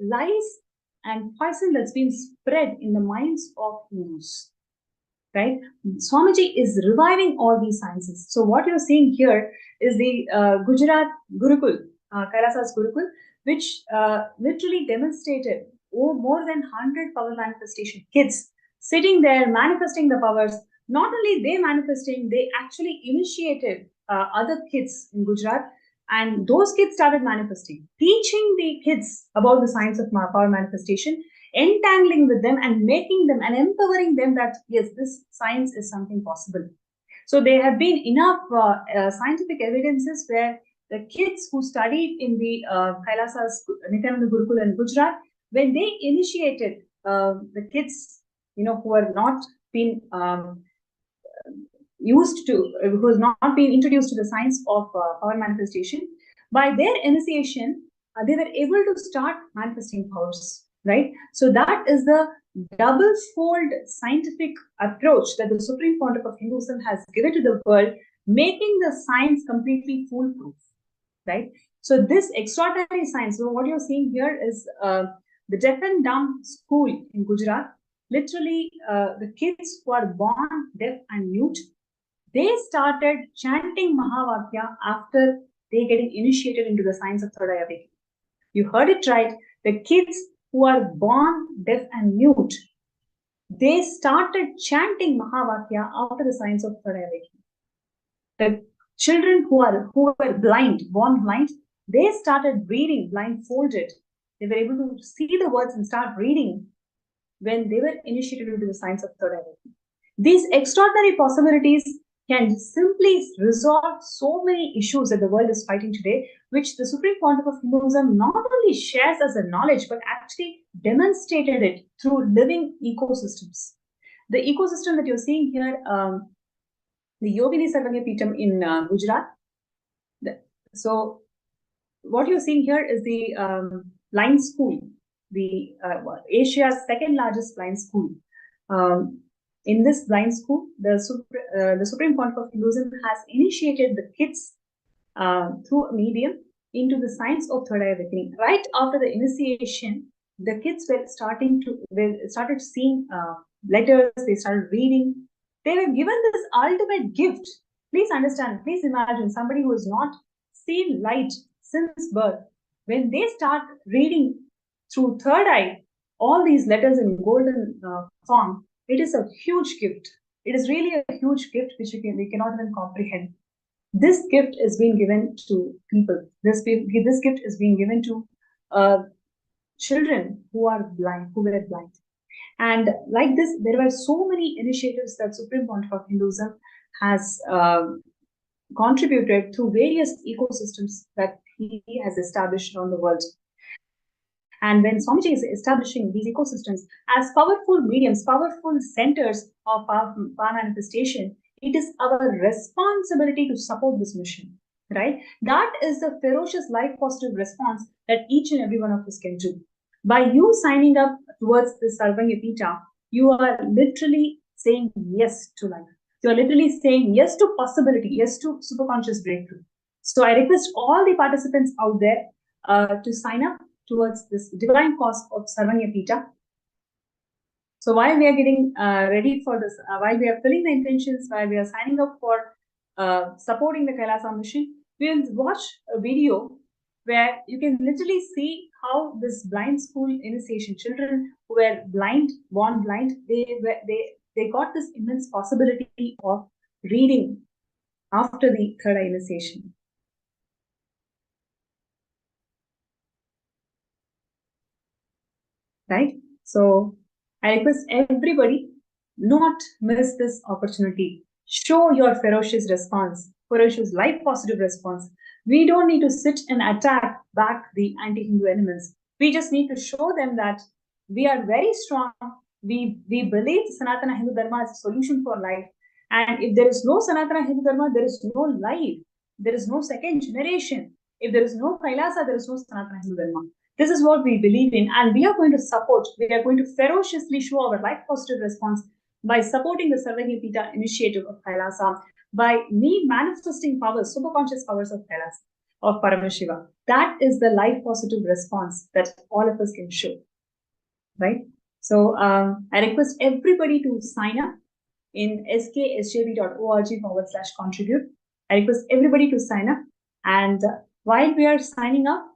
lies and poison that's been spread in the minds of Hindus. Right? Swamiji is reviving all these sciences. So what you're seeing here is the Gujarat Gurukul, Kailasa's Gurukul, which literally demonstrated more than 100 power manifestation kids sitting there manifesting the powers. Not only they manifesting, they actually initiated other kids in Gujarat, and those kids started manifesting, teaching the kids about the science of power manifestation, entangling with them and making them and empowering them that yes, this science is something possible. So there have been enough scientific evidences where the kids who studied in the Kailasa Nityananda Gurukul in Gujarat, when they initiated the kids, who are not been used to, who has not been introduced to the science of power manifestation, by their initiation, they were able to start manifesting powers, right? So that is the double-fold scientific approach that the Supreme Pontiff of Hinduism has given to the world, making the science completely foolproof, right? So this extraordinary science, so what you're seeing here is the deaf and dumb school in Gujarat. Literally, the kids who are born deaf and mute, they started chanting Mahavakya after they getting initiated into the science of third eye awakening. You heard it right. The kids who are born deaf and mute, they started chanting Mahavakya after the science of third eye awakening. The children who were blind, born blind, they started reading blindfolded. They were able to see the words and start reading when they were initiated into the science of third eye awakening. These extraordinary possibilities can simply resolve so many issues that the world is fighting today, which the Supreme Pontiff of Hinduism not only shares as a knowledge, but actually demonstrated it through living ecosystems. The ecosystem that you're seeing here, the Yogini Sarvanya Peetham in Gujarat. So what you're seeing here is the blind school, the Asia's second largest blind school. In this blind school, the Supreme Pontiff of Hinduism has initiated the kids through a medium into the science of third eye awakening. Right after the initiation, the kids were started seeing letters, they started reading. They were given this ultimate gift. Please understand, please imagine somebody who has not seen light since birth. When they start reading through third eye, all these letters in golden form, it is a huge gift. It is really a huge gift which we cannot even comprehend. This gift is being given to people. This gift is being given to children who are blind, who were blind. And like this, there were so many initiatives that Supreme Pontiff of Hinduism has contributed through various ecosystems that he has established around the world. And when Swamiji is establishing these ecosystems as powerful mediums, powerful centers of power manifestation, it is our responsibility to support this mission, right? That is the ferocious life positive response that each and every one of us can do. By you signing up towards the Sarvanya Peetham, you are literally saying yes to life. You are literally saying yes to possibility, yes to superconscious breakthrough. So I request all the participants out there to sign up towards this divine cause of Sarvanya Peetham. So while we are getting ready for this, while we are filling the intentions, while we are signing up for supporting the Kailasa mission, we will watch a video where you can literally see how this blind school initiation, children who were blind, born blind, they got this immense possibility of reading after the third eye initiation. Right? So I request everybody not miss this opportunity. Show your ferocious response, ferocious life positive response. We don't need to sit and attack back the anti-Hindu elements. We just need to show them that we are very strong. We believe Sanatana Hindu Dharma is a solution for life. And if there is no Sanatana Hindu Dharma, there is no life. There is no second generation. If there is no Kailasa, there is no Sanatana Hindu Dharma. This is what we believe in, and we are going to support, we are going to ferociously show our life positive response by supporting the Sarvanya Peetham initiative of Kailasa, by me manifesting powers, superconscious powers of Kailasa, of Paramashivam. That is the life positive response that all of us can show, right? So I request everybody to sign up in sksjv.org/contribute. I request everybody to sign up, and while we are signing up,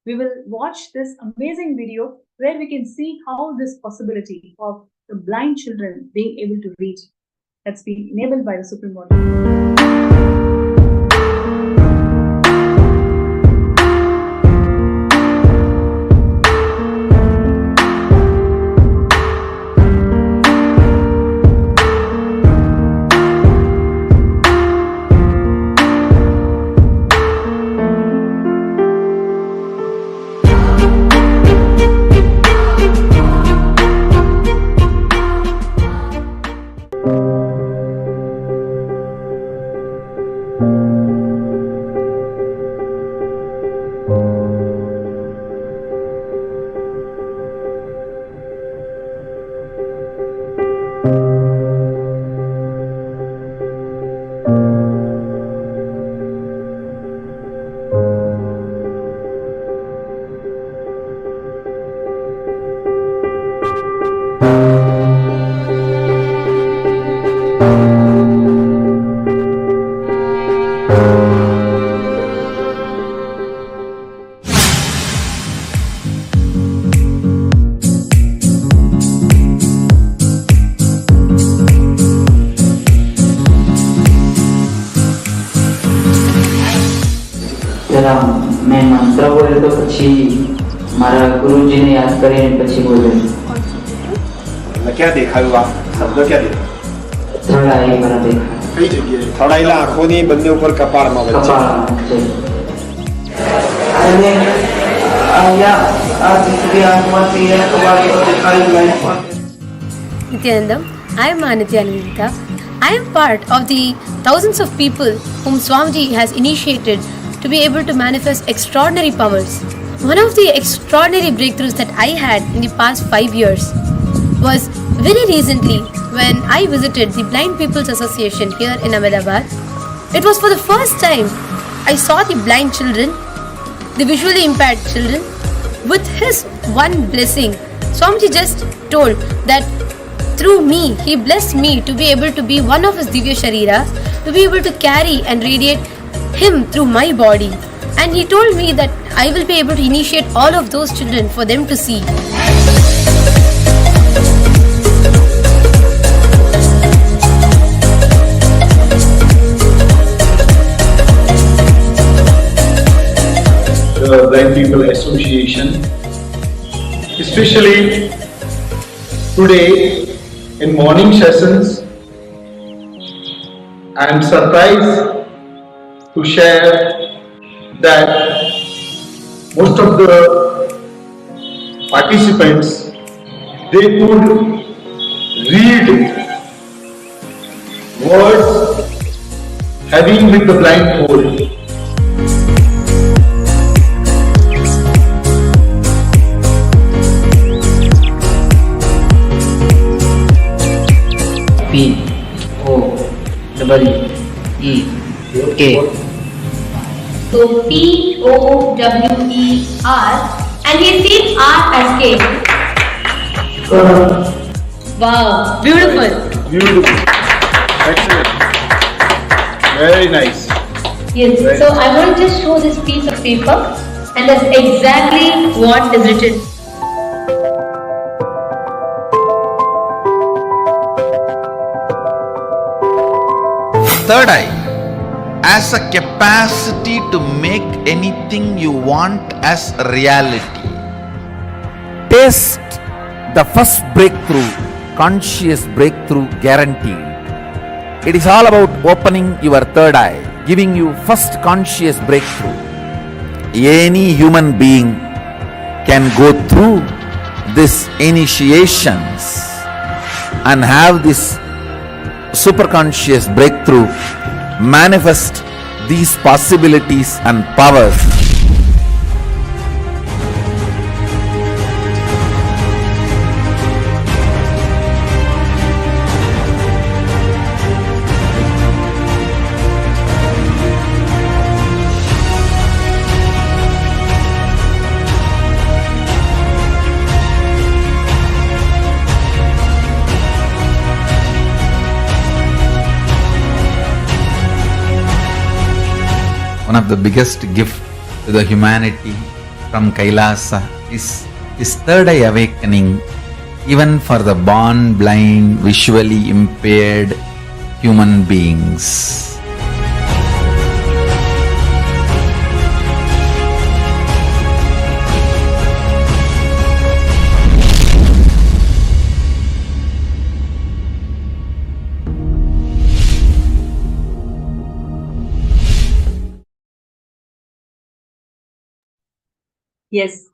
we will watch this amazing video where we can see how this possibility of the blind children being able to read that's been enabled by the Supreme Pontiff. जरा मैं मंत्र बोले तो પછી મારા ગુરુજીને યાદ કરીને પછી બોલે क्या દેખાયું આ શબ્દ क्या દેખાયું થોડા એ મને દેખા કઈ જગ્યાએ થોડાયેલા આંખોની બંને ઉપર કપાળમાં વચ્ચે અને આયા આ દીકરી આંખમાંથી એ કપાળ દેખાઈ ગઈ. Nityanandam, I am Nityananda. I am part of the thousands of people whom Swamiji has initiated to be able to manifest extraordinary powers. One of the extraordinary breakthroughs that I had in the past 5 years was very recently when I visited the Blind People's Association here in Ahmedabad. It was for the first time I saw the blind children, the visually impaired children. With his one blessing, Swamiji just told that through me, he blessed me to be able to be one of his Divya Shariras, to be able to carry and radiate him through my body. And he told me that I will be able to initiate all of those children for them to see. The Blind People Association, especially today in morning sessions. I am surprised to share that most of the participants, they could read words having with the blindfold. POWER. So POWER, and he sees R as K. Wow, beautiful. Beautiful. Excellent. Very nice. Yes, so I want to just show this piece of paper, and that's exactly what is written. Third eye as a capacity to make anything you want as reality. Taste the first breakthrough, conscious breakthrough guaranteed. It is all about opening your third eye, giving you first conscious breakthrough. Any human being can go through these initiations and have this superconscious breakthrough, manifest these possibilities and powers. One of the biggest gift to the humanity from Kailasa is this third eye awakening, even for the born blind, visually impaired human beings. Yes,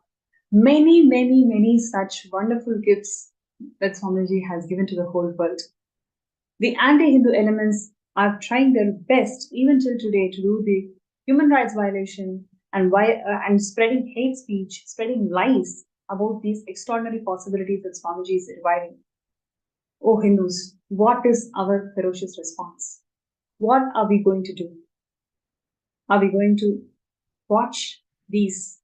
many such wonderful gifts that Swamiji has given to the whole world. The anti-Hindu elements are trying their best, even till today, to do the human rights violation and spreading hate speech, spreading lies about these extraordinary possibilities that Swamiji is reviving. Oh Hindus, what is our ferocious response? What are we going to do? Are we going to watch these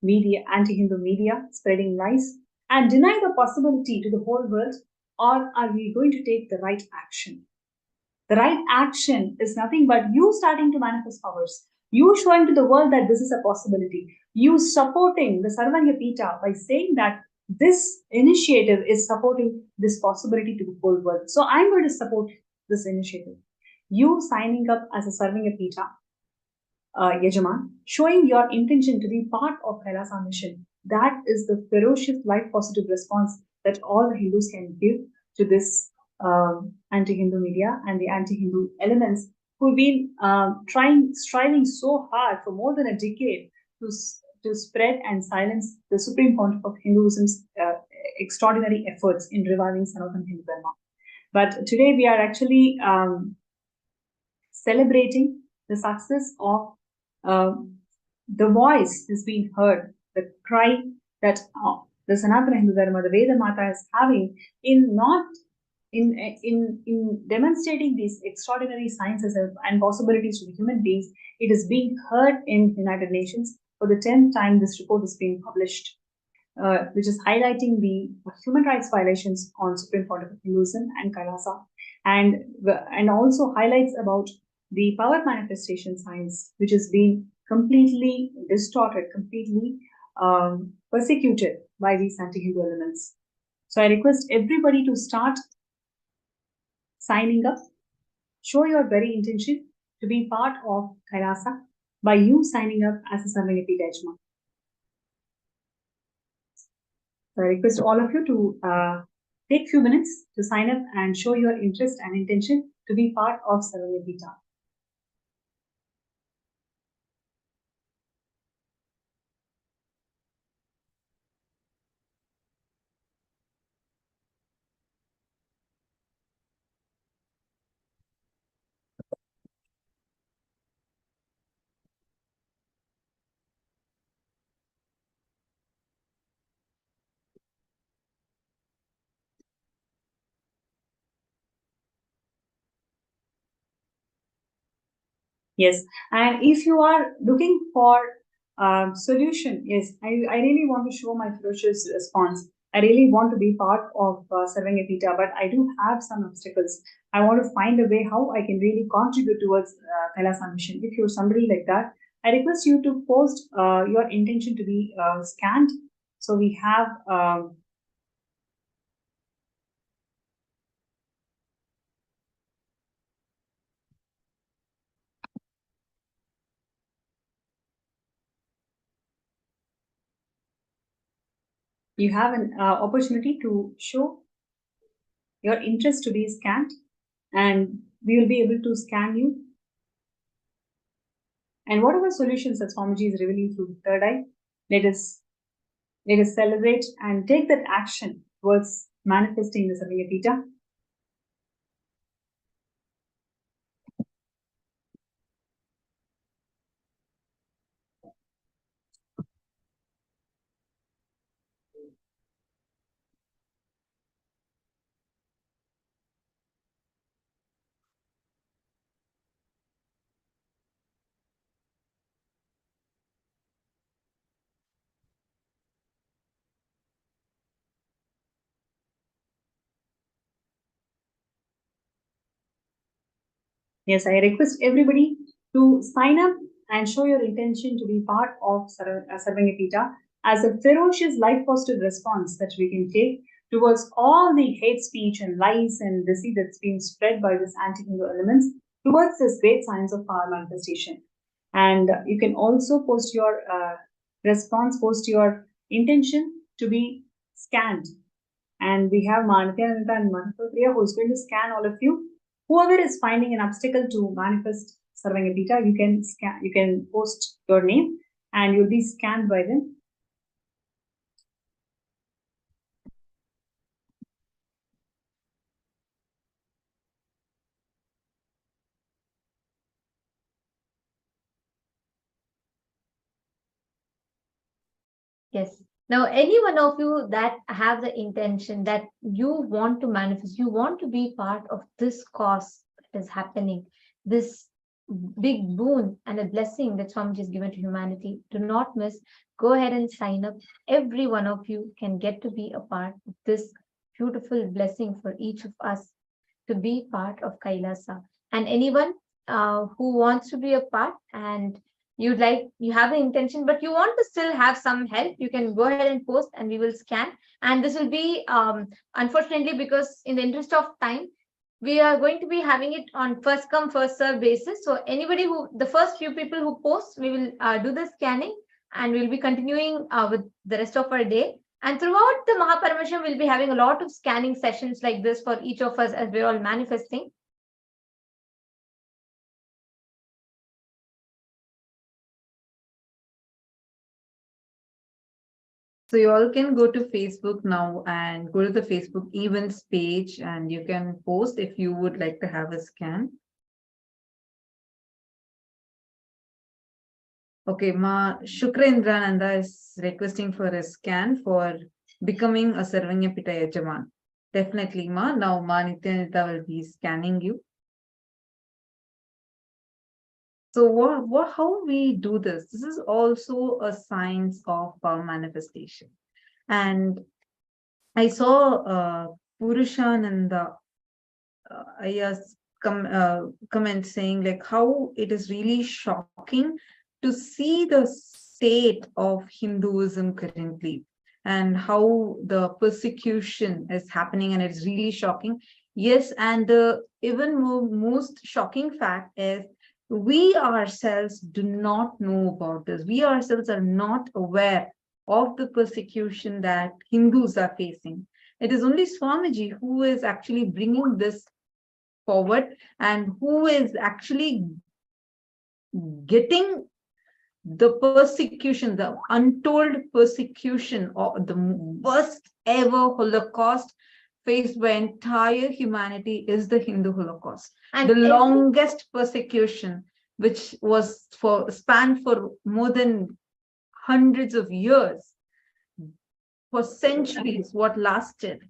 media, anti-Hindu media, spreading lies and deny the possibility to the whole world, or are we going to take the right action? The right action is nothing but you starting to manifest powers, you showing to the world that this is a possibility, you supporting the Sarvanya Pita by saying that this initiative is supporting this possibility to the whole world. So I'm going to support this initiative. You signing up as a Sarvanya Pita, Yajaman, showing your intention to be part of Kailasa mission. That is the ferocious life positive response that all the Hindus can give to this anti-Hindu media and the anti-Hindu elements who've been striving so hard for more than a decade to spread and silence the Supreme Pontiff of Hinduism's extraordinary efforts in reviving Sanatana Hindu Dharma. But today we are actually celebrating the success of the voice is being heard, the cry that the Sanatana Hindu Dharma, the Veda Mata is having in not in demonstrating these extraordinary sciences and possibilities to the human beings. It is being heard in United Nations. For the 10th time, this report is being published, which is highlighting the human rights violations on Supreme Pontiff of Hinduism and Kailasa, and also highlights about the power manifestation science, which is being completely distorted, completely persecuted by these anti-Hindu elements. So I request everybody to start signing up. Show your very intention to be part of Kailasa by you signing up as a Sarvanya Pita Yajman. So I request all of you to take few minutes to sign up and show your interest and intention to be part of Sarvanya Pita. Yes, and if you are looking for solution, yes, I really want to show my ferocious response. I really want to be part of Sarvanya Pita, but I do have some obstacles. I want to find a way how I can really contribute towards Kailasa mission. If you're somebody like that, I request you to post your intention to be scanned. So we have you have an opportunity to show your interest to be scanned, and we will be able to scan you. And whatever solutions that Swamiji is revealing through the third eye, let us celebrate and take that action towards manifesting the Sarvanya Pita. Yes, I request everybody to sign up and show your intention to be part of Sarvanya Pita as a ferocious life positive response that we can take towards all the hate speech and lies and deceit that's being spread by this anti-Hindu elements towards this great science of power manifestation. And you can also post your response, post your intention to be scanned. And we have Nityananda and Manapalpriya who is going to scan all of you. Whoever is finding an obstacle to manifest Sarvanya Pita, you can post your name and you'll be scanned by them. Yes. Now, any one of you that have the intention that you want to manifest, you want to be part of this cause that is happening, this big boon and a blessing that Swamiji has given to humanity, do not miss. Go ahead and sign up. Every one of you can get to be a part of this beautiful blessing for each of us to be part of Kailasa. And anyone who wants to be a part and you have the intention, but you want to still have some help, you can go ahead and post and we will scan. And this will be, unfortunately, because in the interest of time, we are going to be having it on first come, first serve basis. So anybody the first few people who post, we will do the scanning and we'll be continuing with the rest of our day. And throughout the Mahaparamasham, we'll be having a lot of scanning sessions like this for each of us as we're all manifesting. So you all can go to Facebook now and go to the Facebook events page and you can post if you would like to have a scan. Okay, Ma Shukrendraనంద is requesting for a scan for becoming a Sarvanyapita Yajaman. Definitely, Ma. Now Ma Nityananda will be scanning you. So how we do this? This is also a science of manifestation. And I saw Purushananda Aya's comment saying like how it is really shocking to see the state of Hinduism currently and how the persecution is happening, and it's really shocking. Yes, and the even most shocking fact is we ourselves do not know about this. We ourselves are not aware of the persecution that Hindus are facing. It is only Swamiji who is actually bringing this forward and who is actually getting the persecution, the untold persecution, or the worst ever Holocaust faced by entire humanity is the Hindu Holocaust. And the longest persecution, which was spanned for more than hundreds of years, for centuries, what lasted,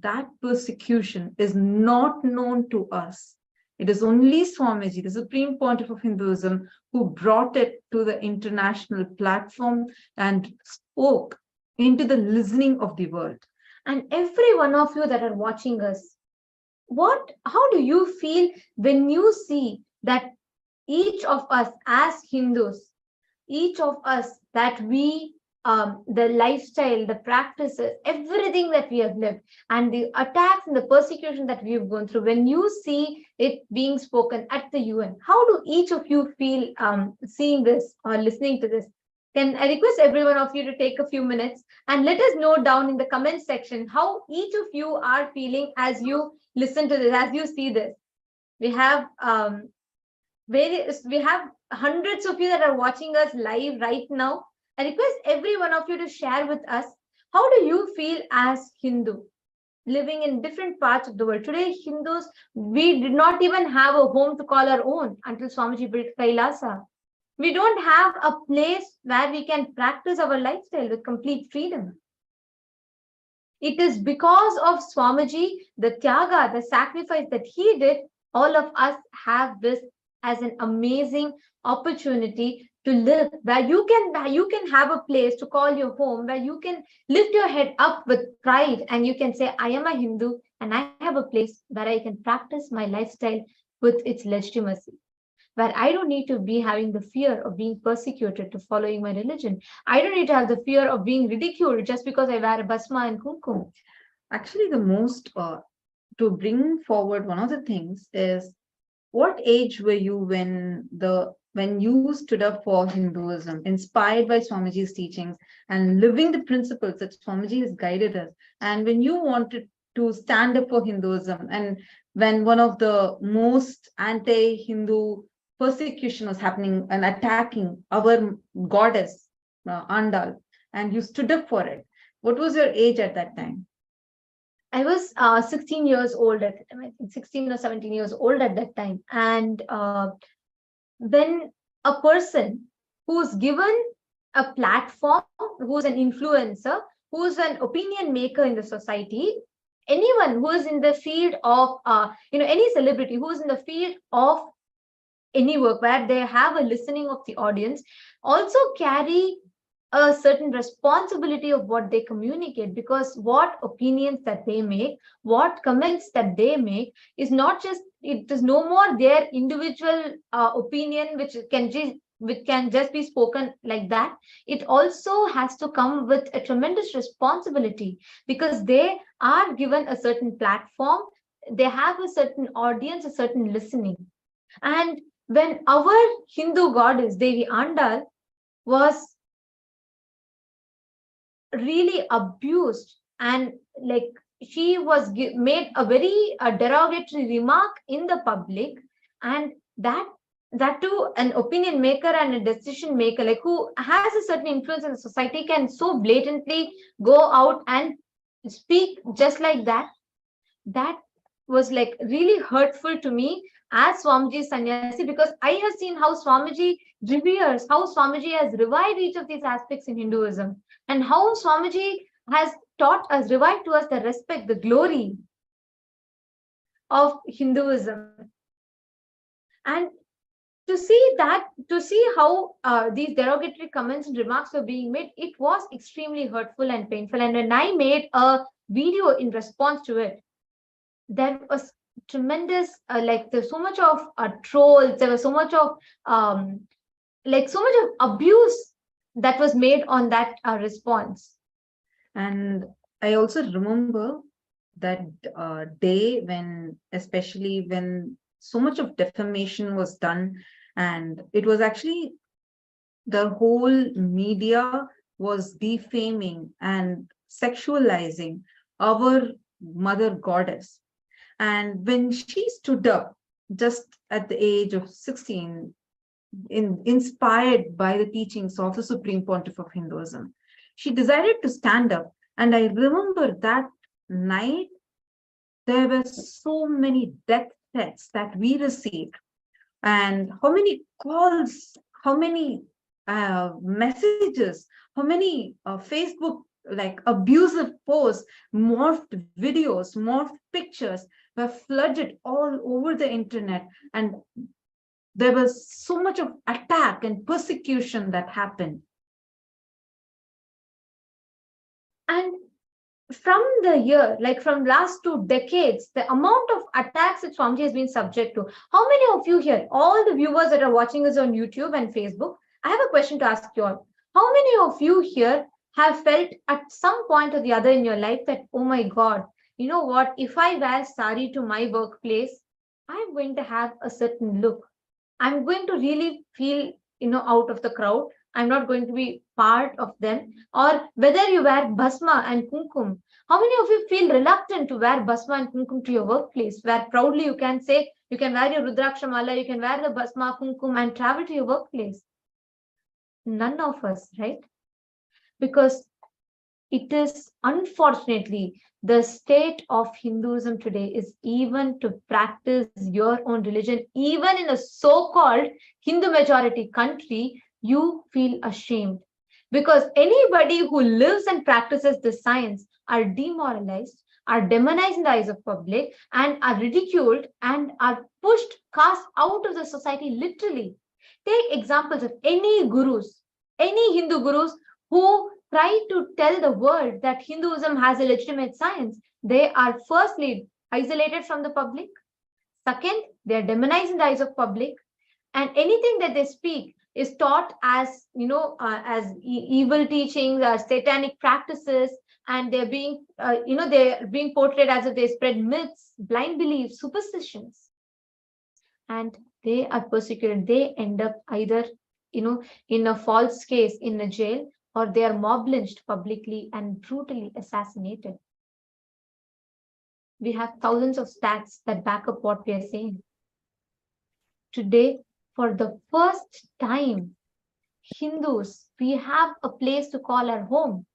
that persecution is not known to us. It is only Swamiji, the Supreme Pontiff of Hinduism, who brought it to the international platform and spoke into the listening of the world. And every one of you that are watching us, how do you feel when you see that each of us as Hindus, each of us that we the lifestyle, the practices, everything that we have lived, and the attacks and the persecution that we've gone through, when you see it being spoken at the UN, how do each of you feel seeing this or listening to this? Can I request every one of you to take a few minutes and let us know down in the comment section how each of you are feeling as you listen to this, as you see this. We have hundreds of you that are watching us live right now. I request every one of you to share with us, how do you feel as Hindu, living in different parts of the world? Today, Hindus, we did not even have a home to call our own until Swamiji built Kailasa. We don't have a place where we can practice our lifestyle with complete freedom. It is because of Swamiji, the Tyaga, the sacrifice that he did, all of us have this as an amazing opportunity to live, where you can have a place to call your home, where you can lift your head up with pride and you can say, I am a Hindu and I have a place where I can practice my lifestyle with its legitimacy, where I don't need to be having the fear of being persecuted to following my religion. I don't need to have the fear of being ridiculed just because I wear a basma and kumkum. Actually, the most to bring forward one of the things is, what age were you when you stood up for Hinduism, inspired by Swamiji's teachings and living the principles that Swamiji has guided us? And when you wanted to stand up for Hinduism, and when one of the most anti-Hindu persecution was happening and attacking our goddess, Andal, and you stood up for it, what was your age at that time? I was 16 years old at the time, I think 16 or 17 years old at that time. And when a person who's given a platform, who's an influencer, who's an opinion maker in the society, anyone who is in the field of, any celebrity who is in the field of any work where they have a listening of the audience, also carry a certain responsibility of what they communicate, because what opinions that they make, what comments that they make is not just, it is no more their individual opinion which can just be spoken like that. It also has to come with a tremendous responsibility, because they are given a certain platform, they have a certain audience, a certain listening. And when our Hindu goddess Devi Andal was really abused, and like she was made a very derogatory remark in the public, and that too an opinion maker and a decision maker, like who has a certain influence in the society, can so blatantly go out and speak just like that. That was like really hurtful to me as Swamiji Sannyasi, because I have seen how Swamiji reveres, how Swamiji has revived each of these aspects in Hinduism, and how Swamiji has taught us, revived to us the respect, the glory of Hinduism. And to see how these derogatory comments and remarks were being made, it was extremely hurtful and painful. And when I made a video in response to it, there was tremendous, there's so much of trolls, there was so much of abuse that was made on that response. And I also remember that day when, especially when so much of defamation was done, and it was actually the whole media was defaming and sexualizing our mother goddess. And when she stood up just at the age of 16, inspired by the teachings of the Supreme Pontiff of Hinduism, she decided to stand up. And I remember that night, there were so many death threats that we received, and how many calls, how many messages, how many Facebook abusive posts, morphed videos, morphed pictures were flooded all over the internet. And there was so much of attack and persecution that happened. And from the year, from last 2 decades, the amount of attacks that Swamiji has been subject to, how many of you here, all the viewers that are watching us on YouTube and Facebook, I have a question to ask you all. How many of you here have felt at some point or the other in your life that, oh my God, you know what, if I wear sari to my workplace, I'm going to have a certain look. I'm going to really feel, out of the crowd. I'm not going to be part of them. Or whether you wear bhasma and kumkum, how many of you feel reluctant to wear bhasma and kumkum to your workplace, where proudly you can say, you can wear your Rudraksha mala, you can wear the bhasma, kumkum and travel to your workplace? None of us, right? Because it is, unfortunately, the state of Hinduism today is, even to practice your own religion, even in a so-called Hindu majority country, you feel ashamed, because anybody who lives and practices the science are demoralized, are demonized in the eyes of public, and are ridiculed and are pushed, cast out of the society, literally. Take examples of any gurus, any Hindu gurus who try to tell the world that Hinduism has a legitimate science. They are firstly isolated from the public. Second, they are demonized in the eyes of public, and anything that they speak is taught as, evil teachings, as satanic practices, and they're being, they're being portrayed as if they spread myths, blind beliefs, superstitions, and they are persecuted. They end up either, in a false case in a jail, or they are mob lynched publicly and brutally assassinated. We have thousands of stats that back up what we are saying. Today, for the first time, Hindus, we have a place to call our home.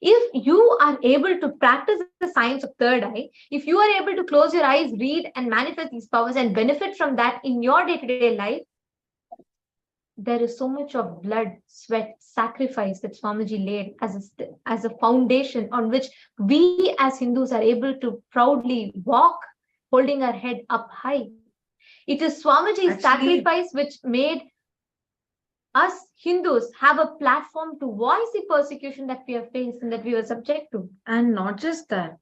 If you are able to practice the science of third eye, if you are able to close your eyes, read and manifest these powers and benefit from that in your day-to-day life, there is so much of blood, sweat, sacrifice that Swamiji laid as a foundation on which we as Hindus are able to proudly walk, holding our head up high. It is Swamiji's sacrifice which made us Hindus have a platform to voice the persecution that we have faced and that we were subject to. And not just that,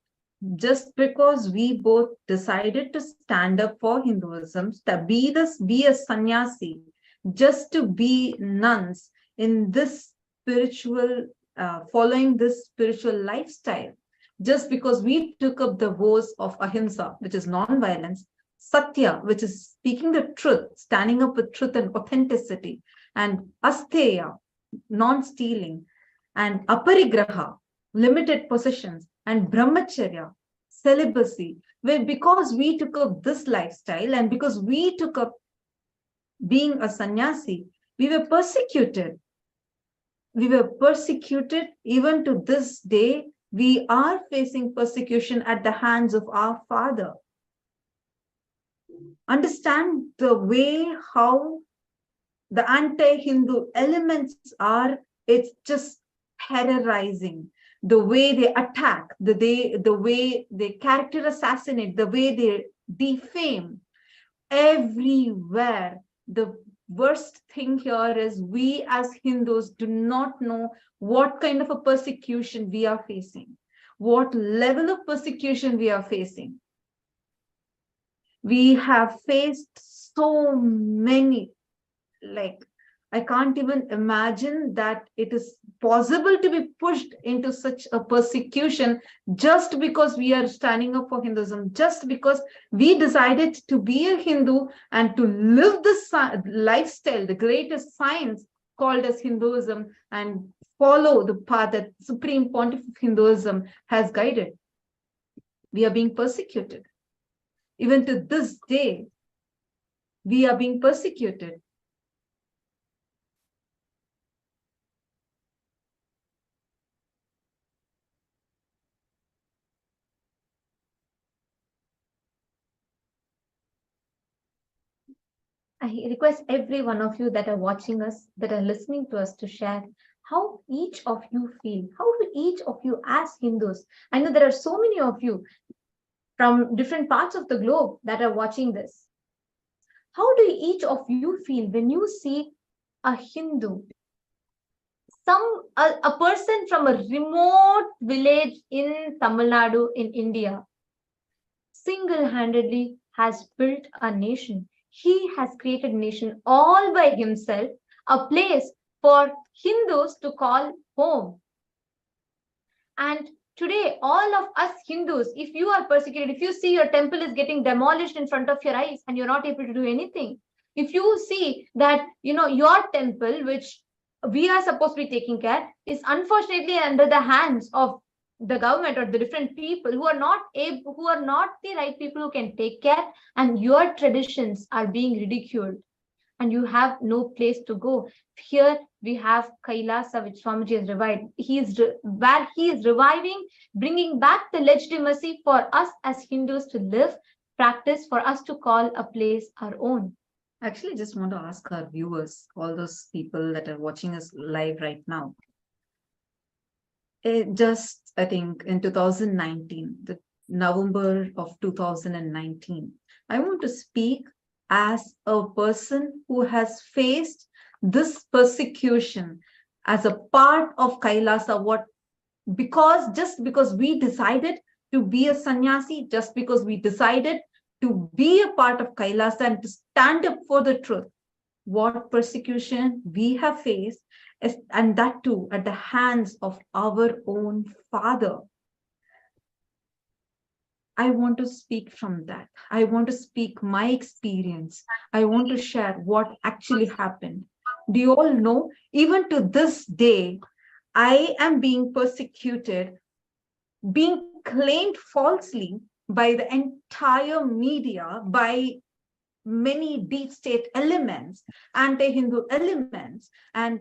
just because we both decided to stand up for Hinduism, to be a sannyasi, just to be nuns in this spiritual, following this spiritual lifestyle, just because we took up the vows of ahimsa, which is non-violence, satya, which is speaking the truth, standing up with truth and authenticity, and asteya, non-stealing, and aparigraha, limited possessions, and brahmacharya, celibacy, where because we took up this lifestyle and because we took up being a sannyasi, we were persecuted. We were persecuted even to this day. We are facing persecution at the hands of our Father. Understand the way how the anti-Hindu elements are, it's just terrorizing. The way they attack, the way they character assassinate, the way they defame. Everywhere. The worst thing here is we as Hindus do not know what kind of a persecution we are facing, what level of persecution we are facing. We have faced so many, like, I can't even imagine that it is possible to be pushed into such a persecution just because we are standing up for Hinduism, just because we decided to be a Hindu and to live this lifestyle, the greatest science called as Hinduism, and follow the path that Supreme Pontiff of Hinduism has guided. We are being persecuted. Even to this day, we are being persecuted. I request every one of you that are watching us, that are listening to us, to share how each of you feel. How do each of you as Hindus? I know there are so many of you from different parts of the globe that are watching this. How do each of you feel when you see a Hindu, a person from a remote village in Tamil Nadu in India, single-handedly has built a nation? He has created a nation all by himself, a place for Hindus to call home. And today, all of us Hindus, if you are persecuted, if you see your temple is getting demolished in front of your eyes and you're not able to do anything, if you see that, your temple, which we are supposed to be taking care, is unfortunately under the hands of the government or the different people who are not the right people who can take care, and your traditions are being ridiculed and you have no place to go. Here we have Kailasa, which Swamiji has revived. He is reviving, bringing back the legitimacy for us as Hindus to live, practice, for us to call a place our own. Actually, I just want to ask our viewers, all those people that are watching us live right now. I think in 2019, the November of 2019, I want to speak as a person who has faced this persecution as a part of Kailasa, just because we decided to be a sannyasi, just because we decided to be a part of Kailasa and to stand up for the truth, what persecution we have faced, and that too at the hands of our own Father. I want to speak from that. I want to speak my experience. I want to share what actually happened. Do you all know, even to this day, I am being persecuted, being claimed falsely by the entire media, by many deep state elements, anti-Hindu elements, and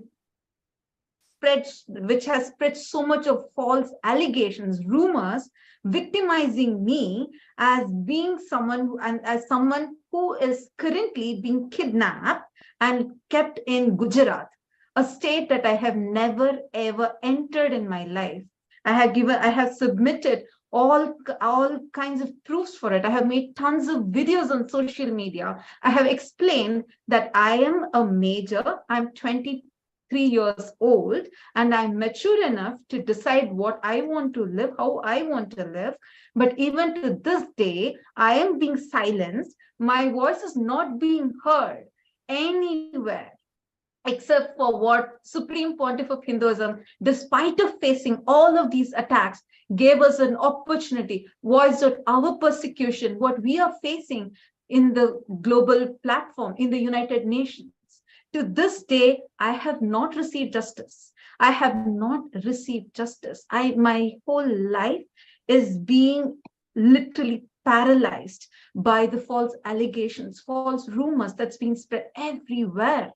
which has spread so much of false allegations, rumors, victimizing me as being someone who is currently being kidnapped and kept in Gujarat, a state that I have never ever entered in my life. I have submitted all kinds of proofs for it. I have made tons of videos on social media. I have explained that I am a major, I'm 23 years old, and I'm mature enough to decide what I want to live, how I want to live. But even to this day, I am being silenced. My voice is not being heard anywhere, except for what Supreme Pontiff of Hinduism, despite of facing all of these attacks, gave us an opportunity, voiced out our persecution, what we are facing in the global platform, in the United Nations. To this day, I have not received justice. I have not received justice. My whole life is being literally paralyzed by the false allegations, false rumors that's being spread everywhere.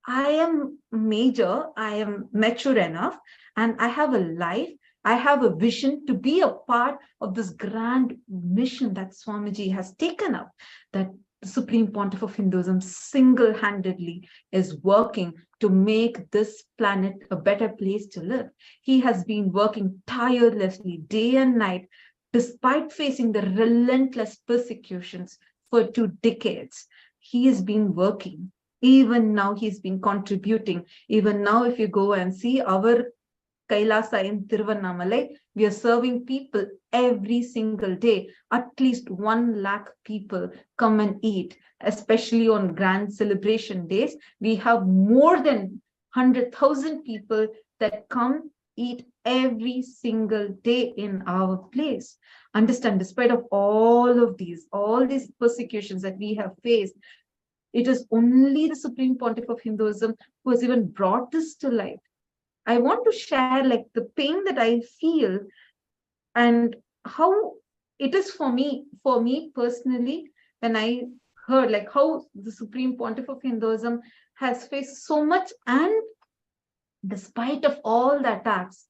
I am major, I am mature enough, and I have a life, I have a vision to be a part of this grand mission that Swamiji has taken up, that the Supreme Pontiff of Hinduism single-handedly is working to make this planet a better place to live. He has been working tirelessly day and night, despite facing the relentless persecutions for 2 decades. He has been working. Even now, he's been contributing. Even now, if you go and see our Kailasa in Tiruvannamalai, we are serving people every single day. At least 1 lakh people come and eat, especially on grand celebration days. We have more than 100,000 people that come eat every single day in our place. Understand, despite of all these persecutions that we have faced, it is only the Supreme Pontiff of Hinduism who has even brought this to light. I want to share the pain that I feel and how it is for me personally, when I heard how the Supreme Pontiff of Hinduism has faced so much, and despite of all the attacks,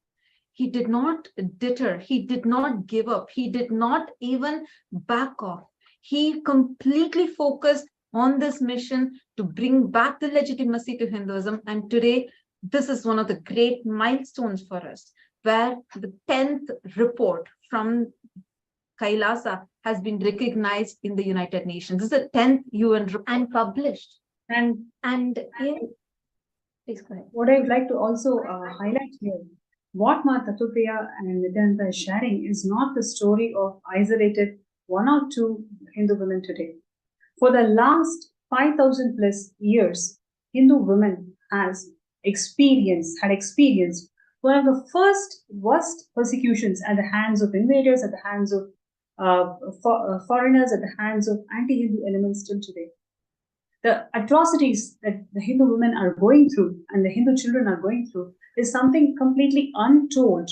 he did not deter, he did not give up, he did not even back off. He completely focused on this mission to bring back the legitimacy to Hinduism. And today, this is one of the great milestones for us, where the 10th report from Kailasa has been recognized in the United Nations. This is the 10th UN report and published. And Please go ahead. what I would like to also highlight here, what Ma Tattvapriya and Nityananda is sharing is not the story of isolated 1 or 2 Hindu women today. For the last 5,000 plus years, Hindu women had experienced one of the first worst persecutions at the hands of invaders, at the hands of foreigners, at the hands of anti-Hindu elements till today. The atrocities that the Hindu women are going through and the Hindu children are going through is something completely untold,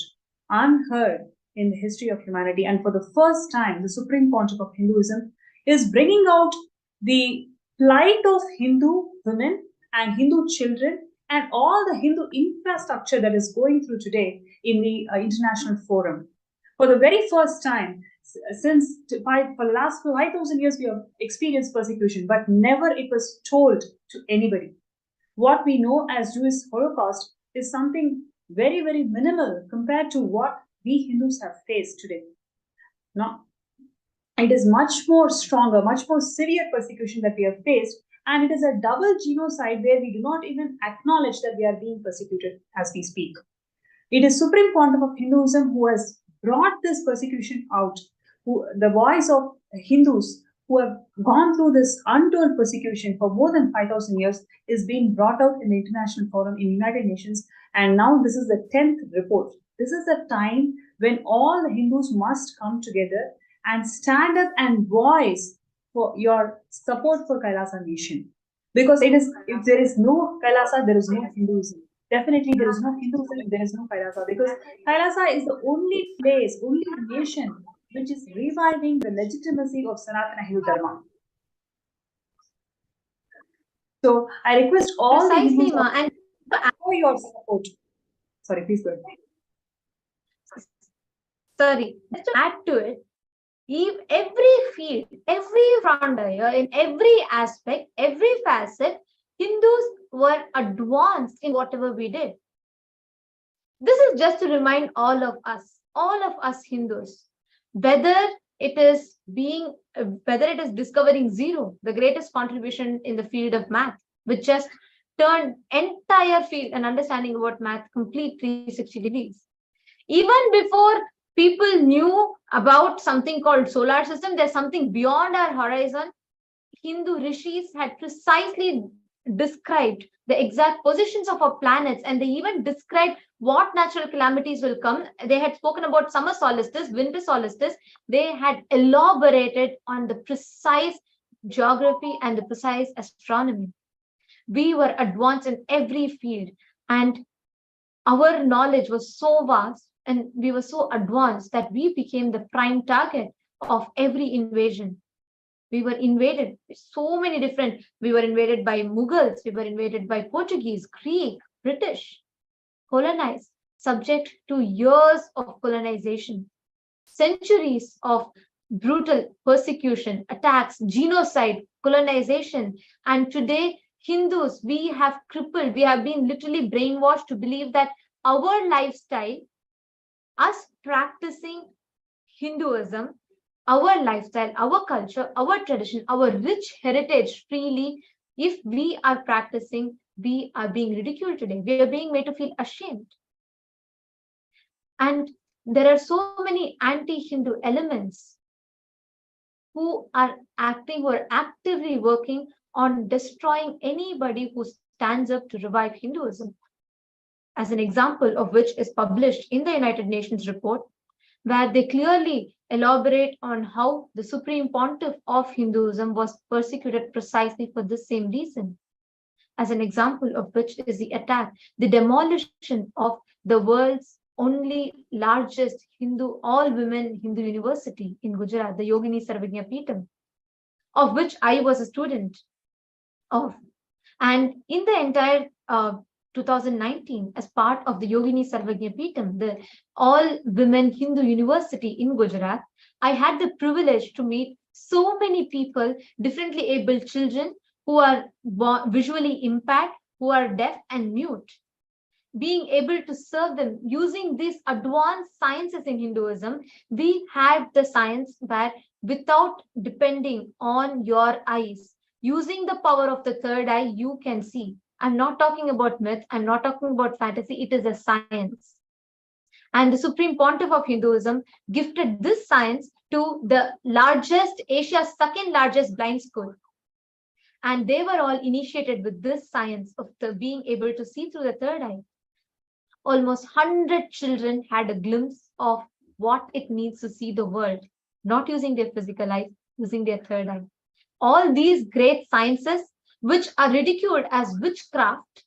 unheard in the history of humanity. And for the first time, the Supreme Pontiff of Hinduism is bringing out the plight of Hindu women and Hindu children and all the Hindu infrastructure that is going through today in the international forum. For the very first time, for the last 5,000 years, we have experienced persecution, but never it was told to anybody. What we know as Jewish Holocaust is something very, very minimal compared to what we Hindus have faced today. Now, it is much more stronger, much more severe persecution that we have faced, and it is a double genocide where we do not even acknowledge that we are being persecuted as we speak. It is Supreme Pontiff of Hinduism who has brought this persecution out, the voice of Hindus who have gone through this untold persecution for more than 5,000 years is being brought out in the international forum in United Nations, and now this is the 10th report. This is the time when all the Hindus must come together and stand up and voice for your support for Kailasa nation. Because if there is no Kailasa, there is no Hinduism. Definitely there is no Hinduism if there is no Kailasa. Because Kailasa is the only place, only nation which is reviving the legitimacy of Sanatana Hindu Dharma. So I request all the Hindus for your support. Sorry, please go ahead. Sorry, just to add to it, every field, every front, in every aspect, every facet, Hindus were advanced in whatever we did. This is just to remind all of us Hindus, whether it is discovering zero, the greatest contribution in the field of math, which just turned entire field and understanding about math complete 360 degrees. Even before people knew about something called solar system, there's something beyond our horizon. Hindu rishis had precisely described the exact positions of our planets, and they even described what natural calamities will come. They had spoken about summer solstice, winter solstice. They had elaborated on the precise geography and the precise astronomy. We were advanced in every field, and our knowledge was so vast and we were so advanced that we became the prime target of every invasion. We were invaded so many different. We were invaded by Mughals, we were invaded by Portuguese, Greek, British, colonized, subject to years of colonization, centuries of brutal persecution, attacks, genocide, colonization. And today, Hindus, we have been literally brainwashed to believe that our lifestyle, us practicing Hinduism, our lifestyle, our culture, our tradition, our rich heritage freely, if we are practicing, we are being ridiculed today. We are being made to feel ashamed. And there are so many anti-Hindu elements who are actively working on destroying anybody who stands up to revive Hinduism. As an example of which is published in the United Nations report, where they clearly elaborate on how the Supreme Pontiff of Hinduism was persecuted precisely for this same reason. As an example of which is the demolition of the world's only largest all-women Hindu university in Gujarat, the Yogini Sarvagnya Peetham, of which I was a student of. And in the entire 2019, as part of the Yogini Sarvagnya Peetham, the all-women Hindu university in Gujarat, I had the privilege to meet so many people, differently abled children who are visually impaired, who are deaf and mute. Being able to serve them using these advanced sciences in Hinduism, we had the science where without depending on your eyes, using the power of the third eye, you can see. I'm not talking about myth, I'm not talking about fantasy, it is a science. And the Supreme Pontiff of Hinduism gifted this science to the Asia's second largest blind school. And they were all initiated with this science of being able to see through the third eye. Almost 100 children had a glimpse of what it means to see the world, not using their physical eyes, using their third eye. All these great sciences, which are ridiculed as witchcraft,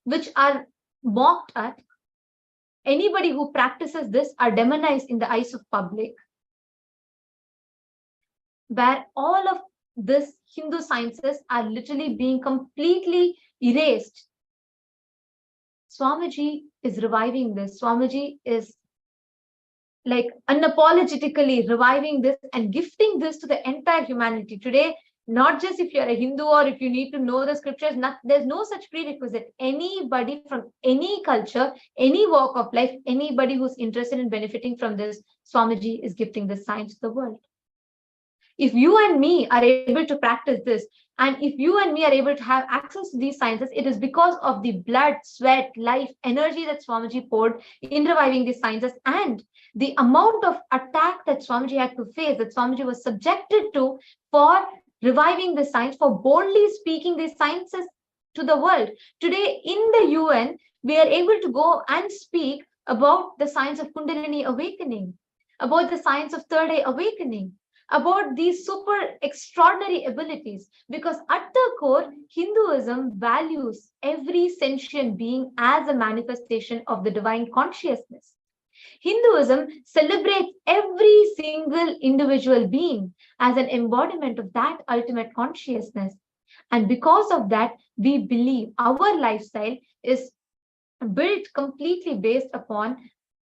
which are mocked at, anybody who practices this are demonized in the eyes of public, where all of this Hindu sciences are literally being completely erased. Swamiji is reviving this. Swamiji is like unapologetically reviving this and gifting this to the entire humanity. Today, not just if you're a Hindu or if you need to know the scriptures, there's no such prerequisite. Anybody from any culture, any walk of life, anybody who's interested in benefiting from this, Swamiji is gifting this science to the world. If you and me are able to practice this, and if you and me are able to have access to these sciences, it is because of the blood, sweat, life, energy that Swamiji poured in reviving these sciences, and the amount of attack that Swamiji had to face, that Swamiji was subjected to for reviving the science, for boldly speaking these sciences to the world. Today in the UN, we are able to go and speak about the science of Kundalini awakening, about the science of third eye awakening, about these super extraordinary abilities, because at the core, Hinduism values every sentient being as a manifestation of the divine consciousness. Hinduism celebrates every single individual being as an embodiment of that ultimate consciousness. And because of that, we believe our lifestyle is built completely based upon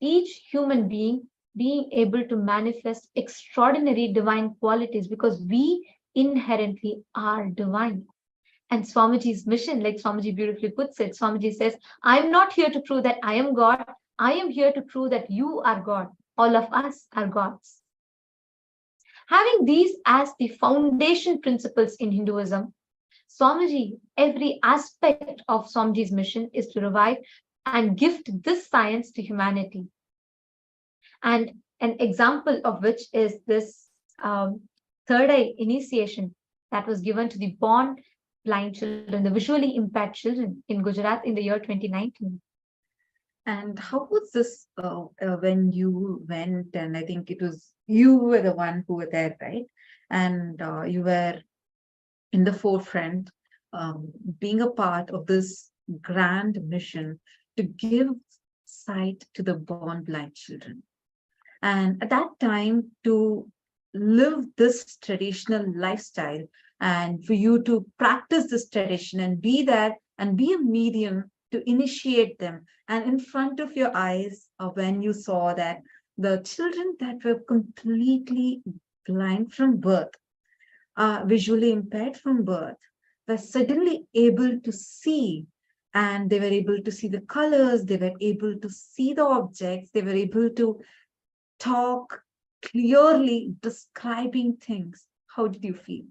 each human being being able to manifest extraordinary divine qualities, because we inherently are divine. And Swamiji's mission, like Swamiji beautifully puts it, Swamiji says, I'm not here to prove that I am God. I am here to prove that you are God. All of us are gods. Having these as the foundation principles in Hinduism, Swamiji, every aspect of Swamiji's mission is to revive and gift this science to humanity. And an example of which is this third eye initiation that was given to the born blind children, the visually impaired children in Gujarat in the year 2019. And how was this when you went, and I think it was you were the one who were there, right? And you were in the forefront, being a part of this grand mission to give sight to the born blind children. And at that time, to live this traditional lifestyle and for you to practice this tradition and be there and be a medium to initiate them. And in front of your eyes, when you saw that the children that were completely blind from birth, visually impaired from birth, were suddenly able to see, and they were able to see the colors, they were able to see the objects, they were able to talk clearly, describing things. How did you feel?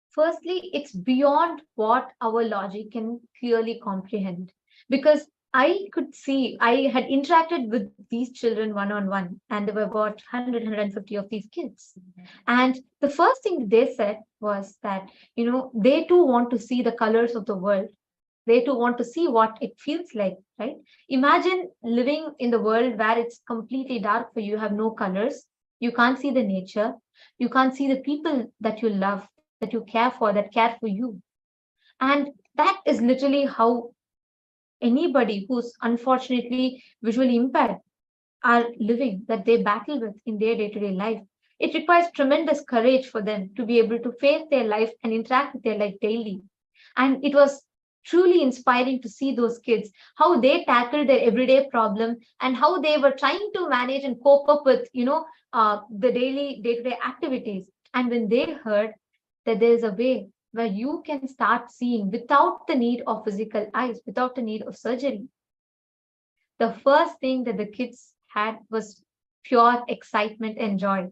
Firstly, it's beyond what our logic can clearly comprehend, because I could see, I had interacted with these children one-on-one, and there were about 100, 150 of these kids. And the first thing they said was that, they too want to see the colors of the world. They too want to see what it feels like, right? Imagine living in the world where it's completely dark for you, you have no colors, you can't see the nature, you can't see the people that you love, that you care for, that care for you. And that is literally how anybody who's unfortunately visually impaired are living, that they battle with in their day-to-day life. It requires tremendous courage for them to be able to face their life and interact with their life daily. And it was truly inspiring to see those kids, how they tackled their everyday problem and how they were trying to manage and cope up with, the daily day-to-day activities. And when they heard that there is a way where you can start seeing without the need of physical eyes, without the need of surgery, the first thing that the kids had was pure excitement and joy.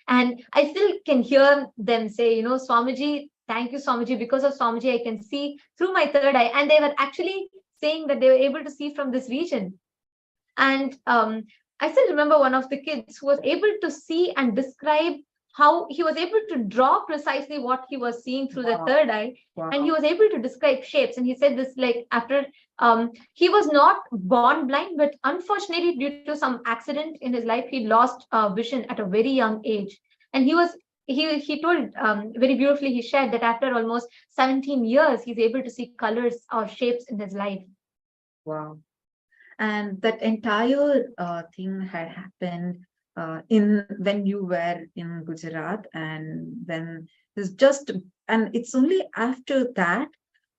And I still can hear them say, Swamiji, thank you, Swamiji. Because of Swamiji, I can see through my third eye. And they were actually saying that they were able to see from this region. And I still remember one of the kids who was able to see and describe how he was able to draw precisely what he was seeing through the third eye. Wow. And he was able to describe shapes. And he said this, like, after he was not born blind, but unfortunately, due to some accident in his life, he lost vision at a very young age. And he told very beautifully, he shared that after almost 17 years, he's able to see colors or shapes in his life. Wow. And that entire thing had happened when you were in Gujarat, and then it's only after that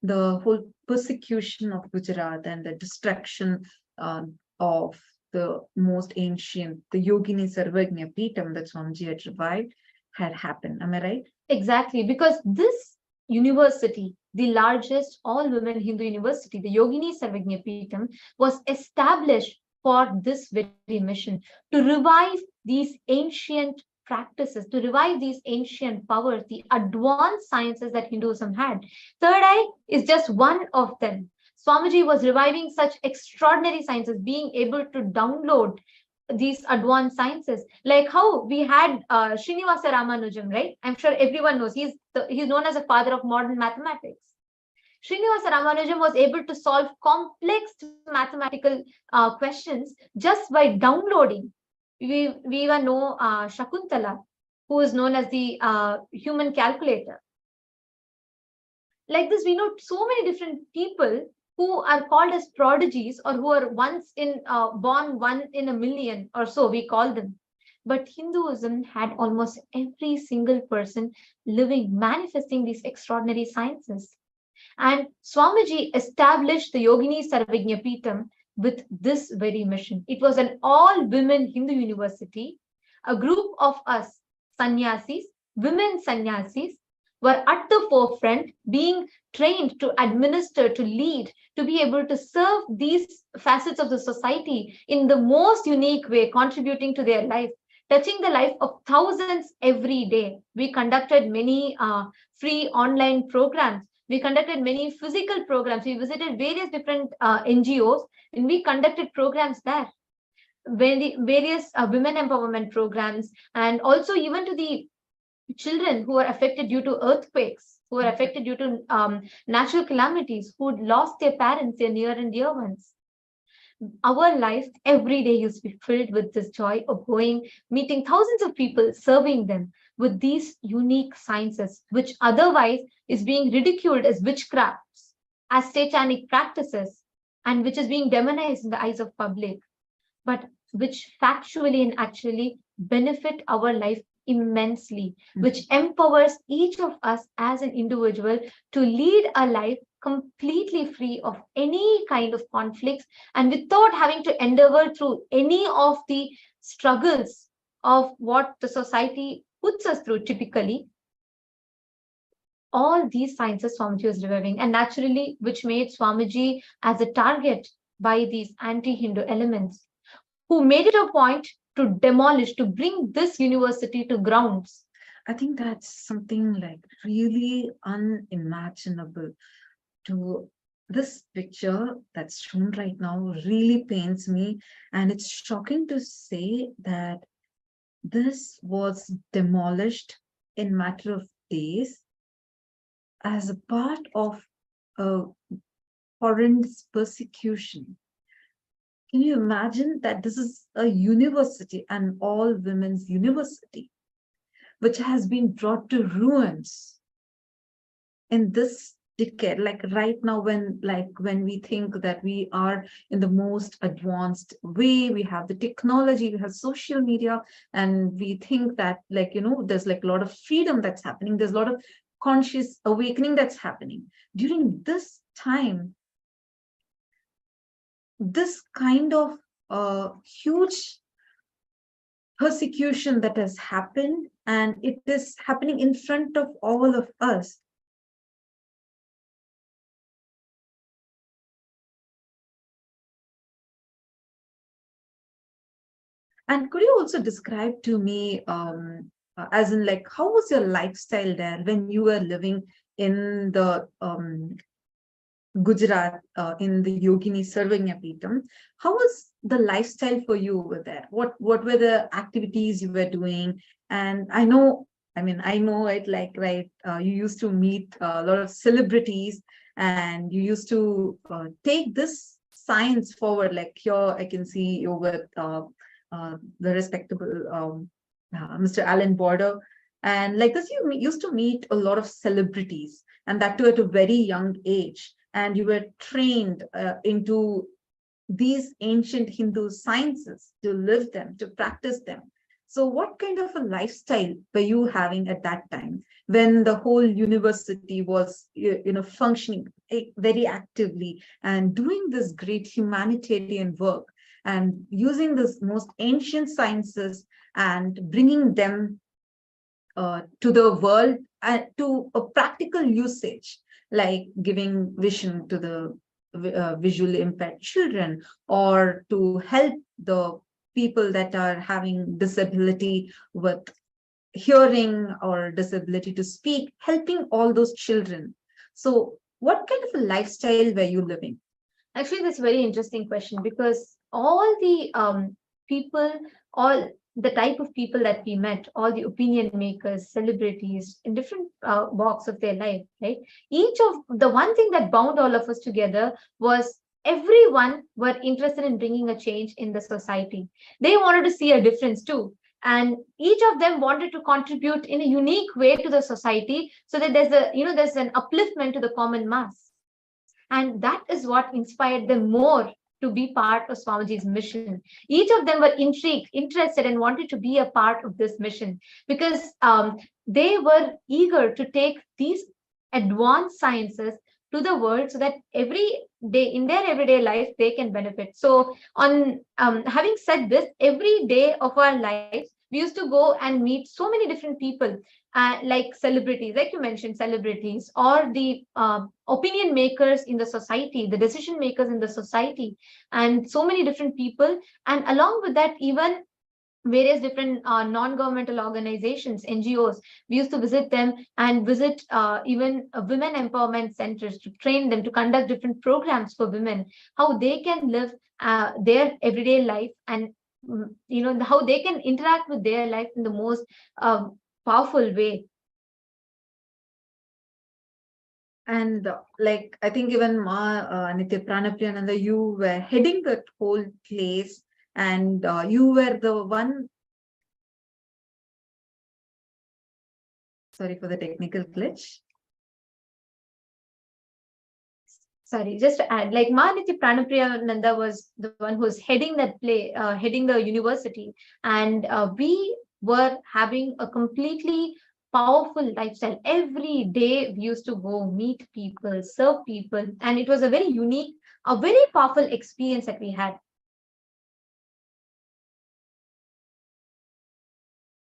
the whole persecution of Gujarat and the destruction of the most ancient, the Yogini Sarvagnya Peetham that Swamiji had revived, had happened. Am I right? Exactly, because this university, the largest all-women Hindu university, the Yogini Sarvagnya Peetham, was established for this very mission, to revive these ancient practices, to revive these ancient powers, the advanced sciences that Hinduism had. Third eye is just one of them. Swamiji was reviving such extraordinary sciences, being able to download these advanced sciences, like how we had Srinivasa Ramanujam, right? I'm sure everyone knows he's known as a father of modern mathematics. Srinivasa Ramanujam was able to solve complex mathematical questions just by downloading. We even know Shakuntala, who is known as the human calculator. Like this, we know so many different people who are called as prodigies, or who are born one in a million or so, we call them. But Hinduism had almost every single person living, manifesting these extraordinary sciences. And Swamiji established the Yogini Sarvagnya Peetham with this very mission. It was an all-women Hindu university, a group of us sannyasis, women sannyasis, were at the forefront, being trained to administer, to lead, to be able to serve these facets of the society in the most unique way, contributing to their life, touching the life of thousands every day. We conducted many free online programs. We conducted many physical programs. We visited various different NGOs, and we conducted programs there. Various women empowerment programs, and also even to the children who are affected due to earthquakes, who are affected due to natural calamities, who lost their parents, their near and dear ones. Our life every day used to be filled with this joy of going, meeting thousands of people, serving them with these unique sciences, which otherwise is being ridiculed as witchcrafts, as satanic practices, and which is being demonized in the eyes of public, but which factually and actually benefit our life immensely, which empowers each of us as an individual to lead a life completely free of any kind of conflicts and without having to endeavor through any of the struggles of what the society puts us through typically. All these sciences Swamiji was reviving, and naturally, which made Swamiji as a target by these anti-Hindu elements, who made it a point to demolish, to bring this university to grounds. I think that's something like really unimaginable. To this picture that's shown right now really pains me, and it's shocking to say that this was demolished in matter of days as a part of a horrendous persecution. Can you imagine that this is a university, an all women's university, which has been brought to ruins in this decade, like right now, when we think that we are in the most advanced way, we have the technology, we have social media, and we think that there's like a lot of freedom that's happening, there's a lot of conscious awakening that's happening. During this time, this kind of huge persecution that has happened, and it is happening in front of all of us. And could you also describe to me, as in like, how was your lifestyle there when you were living in the Gujarat, in the Yogini Sarvagnapeetham? How was the lifestyle for you over there? What were the activities you were doing? And I know it, like, right, you used to meet a lot of celebrities, and you used to take this science forward. Like here, I can see you with the respectable Mr. Alan Border. And like this, you used to meet a lot of celebrities, and that too at a very young age. And you were trained into these ancient Hindu sciences, to live them, to practice them. So what kind of a lifestyle were you having at that time, when the whole university was functioning very actively and doing this great humanitarian work, and using this most ancient sciences and bringing them to the world, to a practical usage, like giving vision to the visually impaired children, or to help the people that are having disability with hearing or disability to speak, helping all those children. So what kind of a lifestyle were you living? Actually, that's a very interesting question, because all the people, all the type of people that we met, all the opinion makers, celebrities in different walks of their life, right? Each of the one thing that bound all of us together was everyone were interested in bringing a change in the society. They wanted to see a difference too. And each of them wanted to contribute in a unique way to the society, so that there's an upliftment to the common mass. And that is what inspired them more to be part of Swamiji's mission. Each of them were intrigued, interested, and wanted to be a part of this mission, because they were eager to take these advanced sciences to the world, so that every day in their everyday life they can benefit. So on having said this, every day of our lives we used to go and meet so many different people, like celebrities, like you mentioned, celebrities, or the opinion makers in the society, the decision makers in the society, and so many different people. And along with that, even various different non-governmental organizations, NGOs. We used to visit them and visit even women empowerment centers to train them to conduct different programs for women, how they can live their everyday life, and how they can interact with their life in the most powerful way. And like, I think even Nitya Pranapriyananda, you were heading that whole place, and you were the one. Sorry for the technical glitch. Sorry, just to add, like Mahaniti Pranapriyananda was the one who was heading that play, heading the university, and we were having a completely powerful lifestyle. Every day we used to go meet people, serve people, and it was a very unique, a very powerful experience that we had.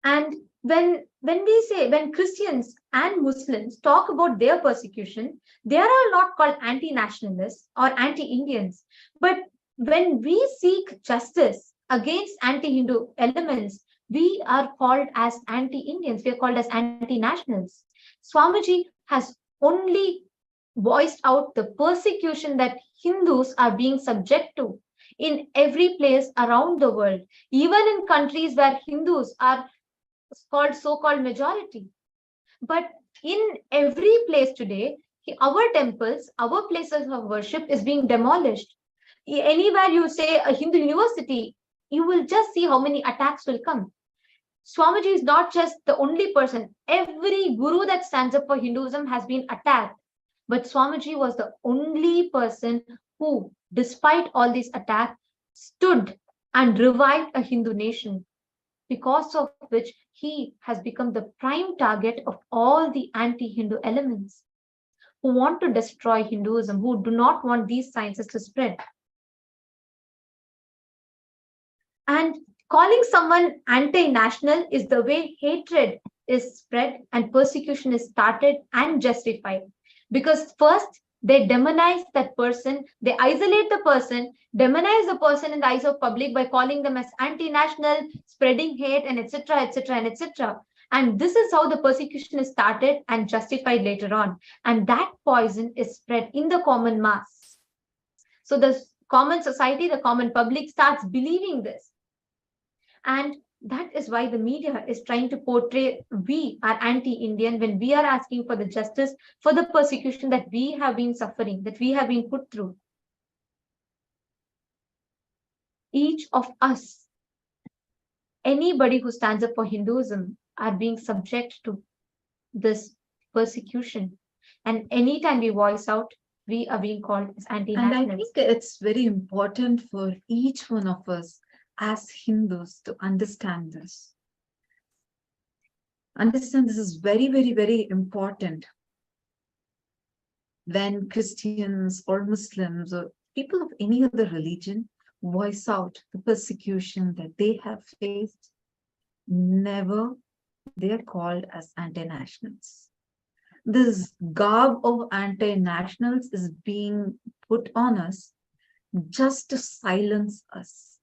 And when Christians and Muslims talk about their persecution, they are all not called anti-nationalists or anti-Indians. But when we seek justice against anti-Hindu elements, we are called as anti-Indians. We are called as anti-nationals. Swamiji has only voiced out the persecution that Hindus are being subject to in every place around the world, even in countries where Hindus are called so-called majority. But in every place today, our temples, our places of worship is being demolished. Anywhere you say a Hindu university, you will just see how many attacks will come. Swamiji is not just the only person. Every guru that stands up for Hinduism has been attacked. But Swamiji was the only person who, despite all these attacks, stood and revived a Hindu nation, because of which he has become the prime target of all the anti-Hindu elements who want to destroy Hinduism, who do not want these sciences to spread. And calling someone anti-national is the way hatred is spread and persecution is started and justified. Because first, they demonize that person, they isolate the person, demonize the person in the eyes of public by calling them as anti-national, spreading hate, and etc., etc., and etc. And this is how the persecution is started and justified later on. And that poison is spread in the common mass. So the common society, the common public starts believing this. And that is why the media is trying to portray we are anti-Indian when we are asking for the justice for the persecution that we have been suffering, that we have been put through. Each of us, anybody who stands up for Hinduism, are being subject to this persecution. And anytime we voice out, we are being called as anti-nationalists. And I think it's very important for each one of us as Hindus to understand this. Understand this is very, very, very important. When Christians or Muslims or people of any other religion voice out the persecution that they have faced, never they are called as anti-nationals. This garb of anti-nationals is being put on us just to silence us.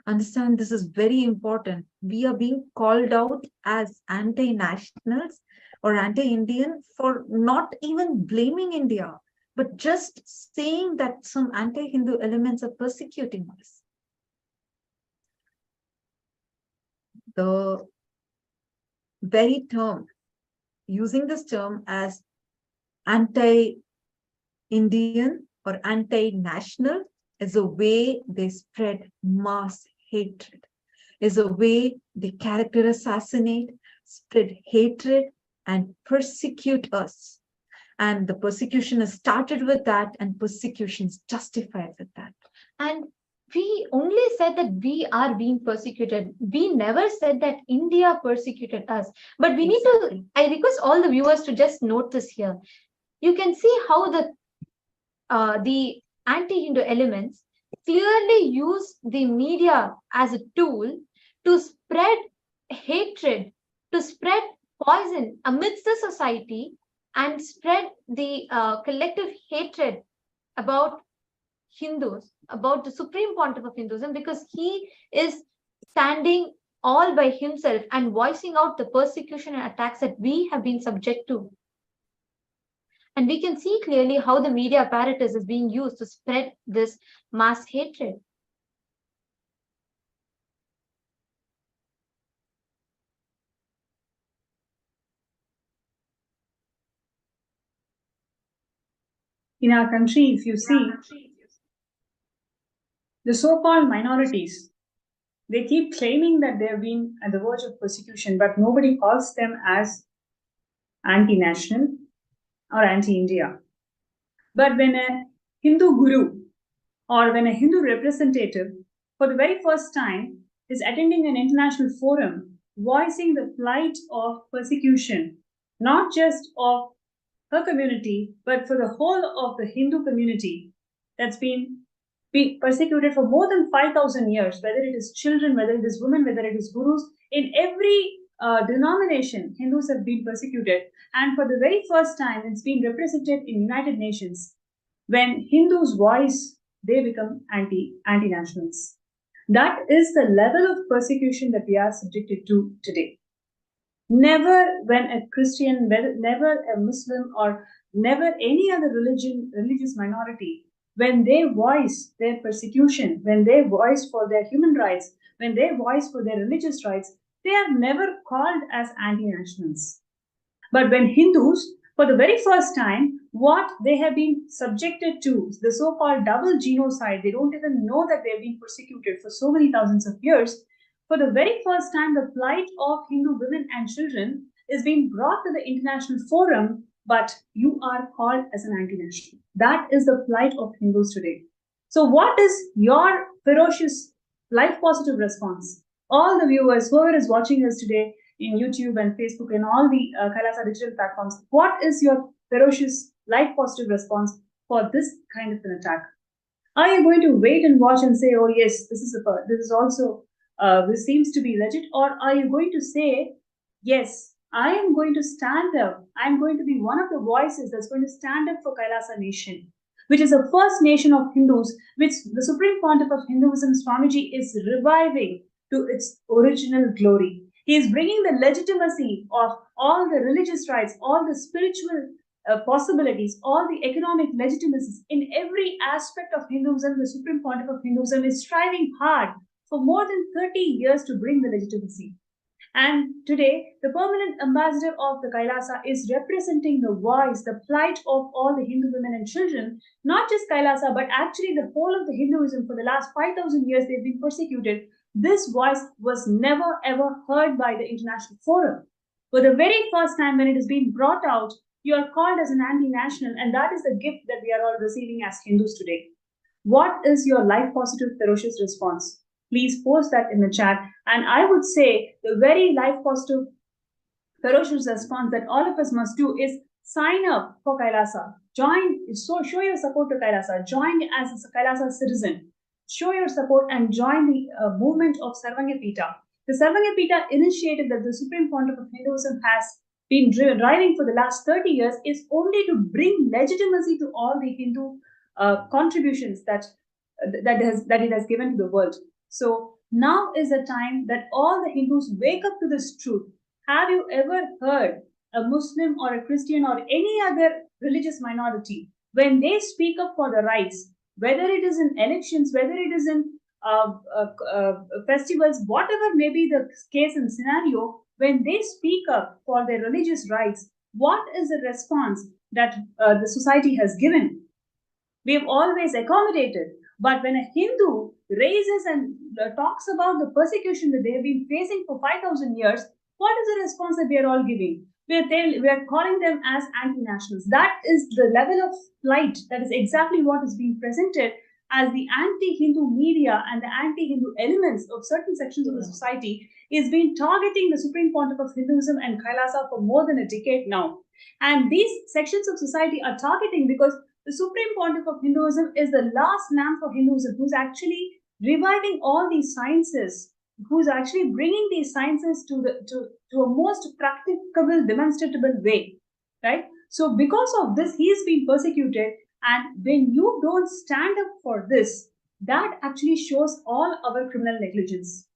Understand, this is very important. We are being called out as anti-nationals or anti-Indian for not even blaming India, but just saying that some anti-Hindu elements are persecuting us. The very term, using this term as anti-Indian or anti-national, is a way they spread mass hatred, is a way they character assassinate, spread hatred, and persecute us. And the persecution is started with that, and persecution is justified with that. And we only said that we are being persecuted. We never said that India persecuted us. But we need to, I request all the viewers to just note this here. You can see how the anti-Hindu elements clearly use the media as a tool to spread hatred, to spread poison amidst the society and spread the collective hatred about Hindus, about the Supreme Pontiff of Hinduism, because he is standing all by himself and voicing out the persecution and attacks that we have been subject to. And we can see clearly how the media apparatus is being used to spread this mass hatred. In our country, if you see, the so-called minorities, they keep claiming that they have been at the verge of persecution, but nobody calls them as anti-national or anti-India. But when a Hindu guru or when a Hindu representative for the very first time is attending an international forum voicing the plight of persecution, not just of her community, but for the whole of the Hindu community that's been persecuted for more than 5,000 years, whether it is children, whether it is women, whether it is gurus, in every denomination, Hindus have been persecuted. And for the very first time, it's been represented in United Nations. When Hindus voice, they become anti-nationals. That is the level of persecution that we are subjected to today. Never when a Christian, never a Muslim, or never any other religious minority, when they voice their persecution, when they voice for their human rights, when they voice for their religious rights, they are never called as anti-nationals. But when Hindus, for the very first time, what they have been subjected to, the so-called double genocide, they don't even know that they have been persecuted for so many thousands of years. For the very first time, the plight of Hindu women and children is being brought to the international forum, but you are called as an anti-national. That is the plight of Hindus today. So what is your ferocious, life-positive response? All the viewers, whoever is watching us today in YouTube and Facebook and all the Kailasa digital platforms, what is your ferocious, life-positive response for this kind of an attack? Are you going to wait and watch and say, oh yes, this is also this seems to be legit, or are you going to say, yes, I am going to stand up, I'm going to be one of the voices that's going to stand up for Kailasa nation, which is the first nation of Hindus, which the Supreme Pontiff of Hinduism, Swamiji, is reviving to its original glory. He is bringing the legitimacy of all the religious rights, all the spiritual possibilities, all the economic legitimacies in every aspect of Hinduism. The Supreme Pontiff of Hinduism is striving hard for more than 30 years to bring the legitimacy. And today, the permanent ambassador of the Kailasa is representing the voice, the plight of all the Hindu women and children, not just Kailasa, but actually the whole of the Hinduism. For the last 5,000 years, they've been persecuted. This voice was never ever heard by the international forum. For the very first time when it is being brought out, you are called as an anti-national, and that is the gift that we are all receiving as Hindus today. What is your life-positive, ferocious response? Please post that in the chat. And I would say the very life-positive, ferocious response that all of us must do is sign up for Kailasa. Show your support to Kailasa. Join as a Kailasa citizen. Show your support and join the movement of Sarvangapita. The Sarvangapita initiative that the Supreme Pontiff of Hinduism has been driving for the last 30 years is only to bring legitimacy to all the Hindu contributions that it has given to the world. So now is the time that all the Hindus wake up to this truth. Have you ever heard a Muslim or a Christian or any other religious minority, when they speak up for the rights, whether it is in elections, whether it is in festivals, whatever may be the case and scenario, when they speak up for their religious rights, what is the response that the society has given? We have always accommodated. But when a Hindu raises and talks about the persecution that they have been facing for 5,000 years, what is the response that we are all giving? We are calling them as anti-nationals. That is the level of plight. That is exactly what is being presented as the anti-Hindu media and the anti-Hindu elements of certain sections of the society is being targeting the Supreme Pontiff of Hinduism and Kailasa for more than a decade now. And these sections of society are targeting because the Supreme Pontiff of Hinduism is the last lamp for Hinduism, who's actually reviving all these sciences, who's actually bringing these sciences to a most practicable, demonstrable way, right? So because of this, he is being persecuted. And when you don't stand up for this, that actually shows all our criminal negligence.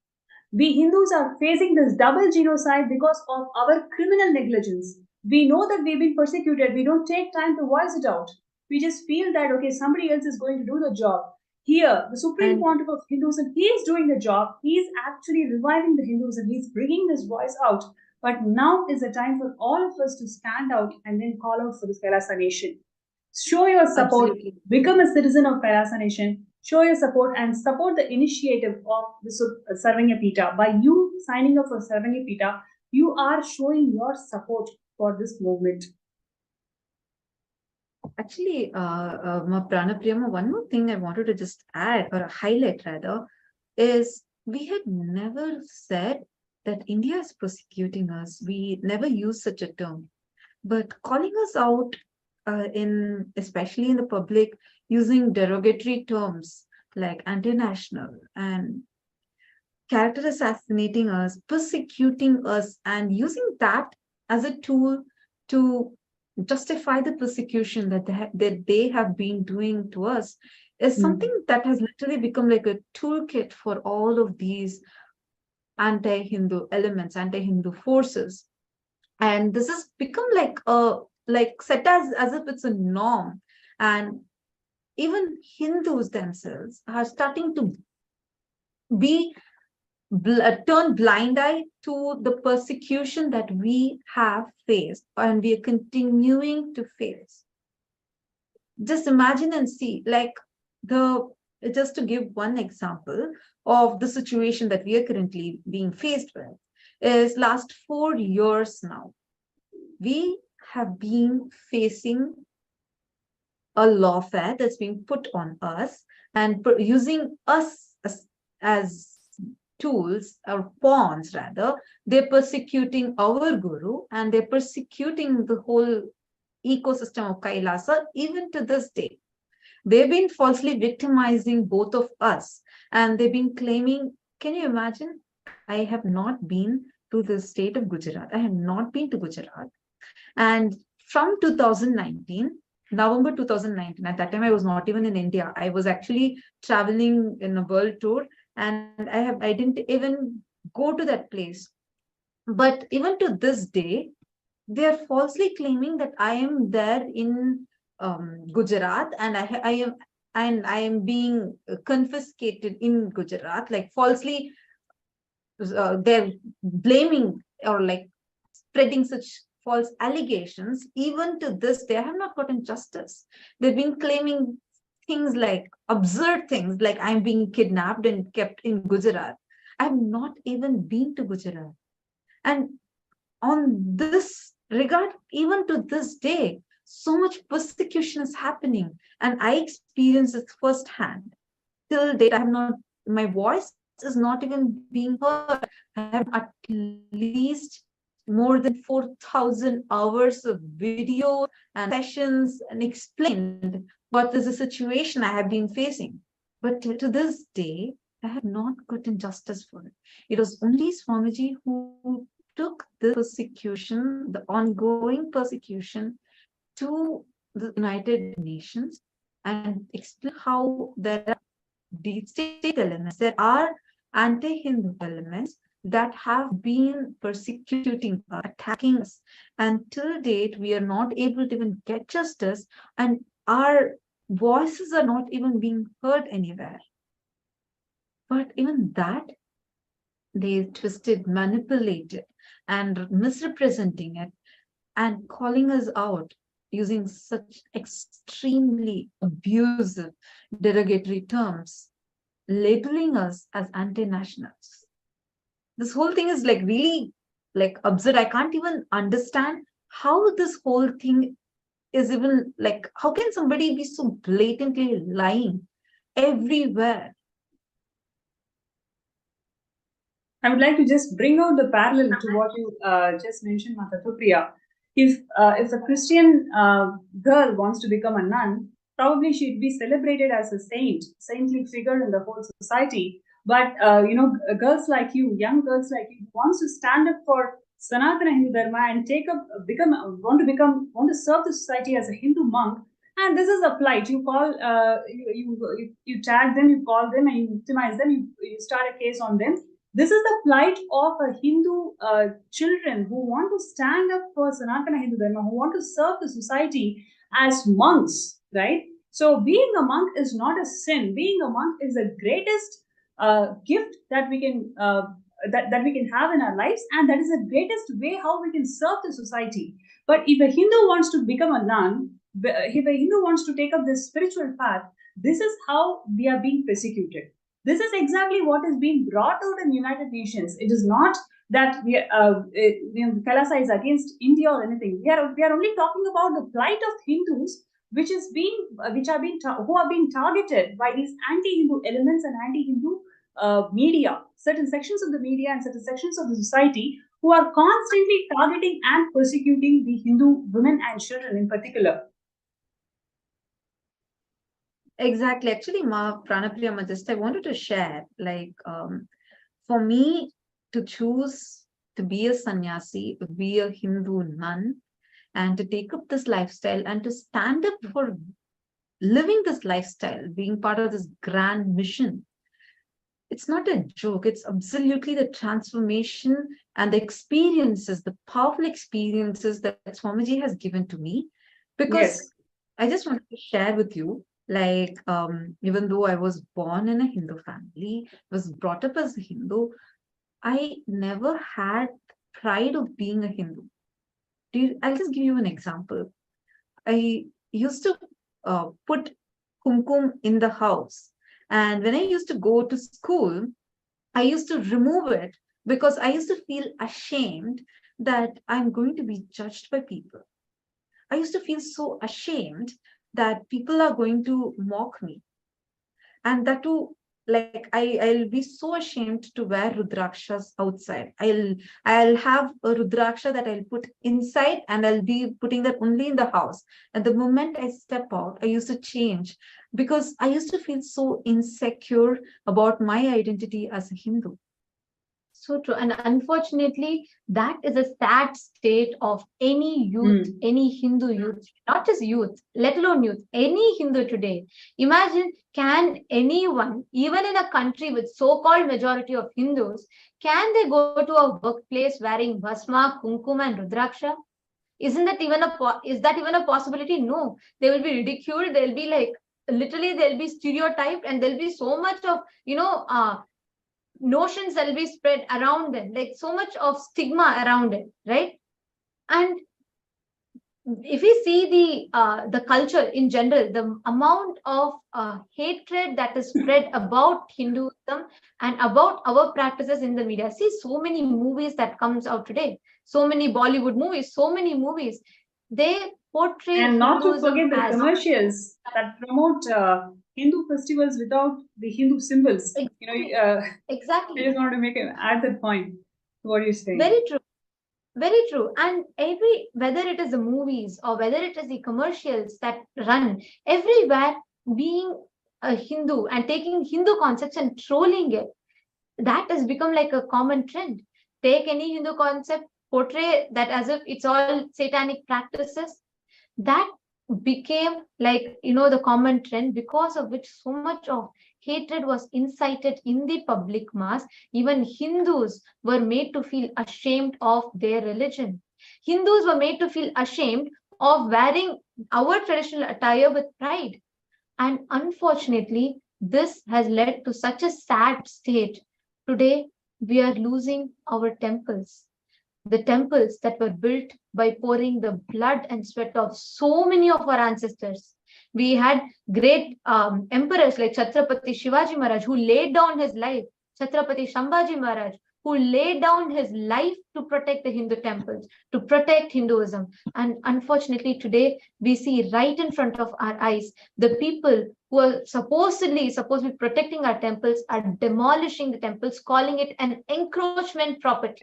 We Hindus are facing this double genocide because of our criminal negligence. We know that we've been persecuted. We don't take time to voice it out. We just feel that, okay, somebody else is going to do the job. Here, the Supreme Pontiff of Hinduism, he is doing the job. He is actually reviving the Hinduism. He's bringing this voice out. But now is the time for all of us to stand out and then call out for this Kailasa nation. Show your support, Absolutely. become a citizen of Kailasa nation, show your support and support the initiative of the Sarvanya Pita. By you signing up for Sarvanya Pita, you are showing your support for this movement. Actually, Pranapriyama, one more thing I wanted to just add or highlight rather is we had never said that India is persecuting us. We never used such a term, but calling us out especially in the public, using derogatory terms like anti-national and character assassinating us, persecuting us, and using that as a tool to justify the persecution that they have been doing to us is something that has literally become like a toolkit for all of these anti-Hindu elements, anti-Hindu forces. And this has become like set as if it's a norm. And even Hindus themselves are starting to be turn blind eye to the persecution that we have faced and we are continuing to face. Just imagine and see, just to give one example of the situation that we are currently being faced with, is last 4 years now, we have been facing a lawfare that's being put on us and using us as tools or pawns rather. They're persecuting our guru and they're persecuting the whole ecosystem of Kailasa even to this day. They've been falsely victimizing both of us and they've been claiming, can you imagine? I have not been to the state of Gujarat. I have not been to Gujarat. And from 2019, November 2019, at that time I was not even in India. I was actually traveling in a world tour and I didn't even go to that place. But even to this day, they are falsely claiming that I am there in Gujarat and I am being confiscated in Gujarat, like falsely they're blaming or like spreading such false allegations. Even to this day, I have not gotten justice. They've been claiming things like absurd things, like I'm being kidnapped and kept in Gujarat. I have not even been to Gujarat. And on this regard, even to this day, so much persecution is happening. And I experience it firsthand. Till date, I have not, my voice is not even being heard. I have at least more than 4,000 hours of video and sessions and explained what is the situation I have been facing. But to this day, I have not gotten justice for it. It was only Swamiji who took the persecution, the ongoing persecution, to the United Nations and explained how there are deep state elements, there are anti-Hindu elements that have been persecuting us, attacking us. And till date, we are not able to even get justice and our voices are not even being heard anywhere. But even that, they twisted, manipulated, and misrepresenting it and calling us out using such extremely abusive, derogatory terms, labeling us as anti-nationals. This whole thing is like really like absurd. I can't even understand how this whole thing is even like, how can somebody be so blatantly lying everywhere? I would like to just bring out the parallel to what you just mentioned, Mata Supriya. If a Christian girl wants to become a nun, probably she'd be celebrated as a saintly figure in the whole society. But girls like you, young girls like you, wants to stand up for Sanatana Hindu Dharma and want to serve the society as a Hindu monk. And this is a plight. You call, you tag them, you call them, and you victimize them. You start a case on them. This is the plight of a Hindu children who want to stand up for Sanatana Hindu Dharma, who want to serve the society as monks, right? So being a monk is not a sin. Being a monk is the greatest gift that we can that we can have in our lives, and that is the greatest way how we can serve the society. But if a Hindu wants to become a nun, if a Hindu wants to take up this spiritual path, this is how we are being persecuted. This is exactly what is being brought out in United Nations. It is not that Kailasa is against India or anything. We are only talking about the plight of Hindus, who are being targeted by these anti-Hindu elements and anti-Hindu media, certain sections of the media and certain sections of the society who are constantly targeting and persecuting the Hindu women and children in particular. Exactly. Actually, Pranapriya, just I wanted to share, like, for me to choose to be a sannyasi, to be a Hindu nun, and to take up this lifestyle and to stand up for living this lifestyle, being part of this grand mission. It's not a joke. It's absolutely the transformation and the experiences, the powerful experiences that Swamiji has given to me. Because Yes. I just wanted to share with you, like, even though I was born in a Hindu family, was brought up as a Hindu, I never had pride of being a Hindu. I'll just give you an example. I used to put kumkum in the house. And when I used to go to school, I used to remove it because I used to feel ashamed that I'm going to be judged by people. I used to feel so ashamed that people are going to mock me. And that too, like I'll be so ashamed to wear rudrakshas outside. I'll have a rudraksha that I'll put inside, and I'll be putting that only in the house. And the moment I step out, I used to change because I used to feel so insecure about my identity as a Hindu. So true. And unfortunately, that is a sad state of any youth, any Hindu youth, not just youth, let alone youth, any Hindu today. Imagine, can anyone, even in a country with so-called majority of Hindus, can they go to a workplace wearing bhasma, kumkum, and rudraksha? Is that even a possibility? No. They will be ridiculed. They'll be like, literally, they'll be stereotyped, and there'll be so much of, notions that will be spread around them, like so much of stigma around it, right? And if we see the culture in general, the amount of hatred that is spread about Hinduism and about our practices in the media. See, so many movies that comes out today, so many Bollywood movies, so many movies, they portray and not to forget the as commercials that promote Hindu festivals without the Hindu symbols. Exactly. I just want to add that point to what you're saying. Very true. Very true. And whether it is the movies or whether it is the commercials that run everywhere, being a Hindu and taking Hindu concepts and trolling it, that has become like a common trend. Take any Hindu concept, portray that as if it's all satanic practices. That became like, the common trend, because of which so much of hatred was incited in the public mass. Even Hindus were made to feel ashamed of their religion. Hindus were made to feel ashamed of wearing our traditional attire with pride. And unfortunately, this has led to such a sad state. Today, we are losing our temples. The temples that were built by pouring the blood and sweat of so many of our ancestors. We had great emperors like Chhatrapati Shivaji Maharaj, who laid down his life, Chhatrapati Shambhaji Maharaj, who laid down his life to protect the Hindu temples, to protect Hinduism. And unfortunately, today, we see right in front of our eyes, the people who are supposed to be protecting our temples are demolishing the temples, calling it an encroachment property.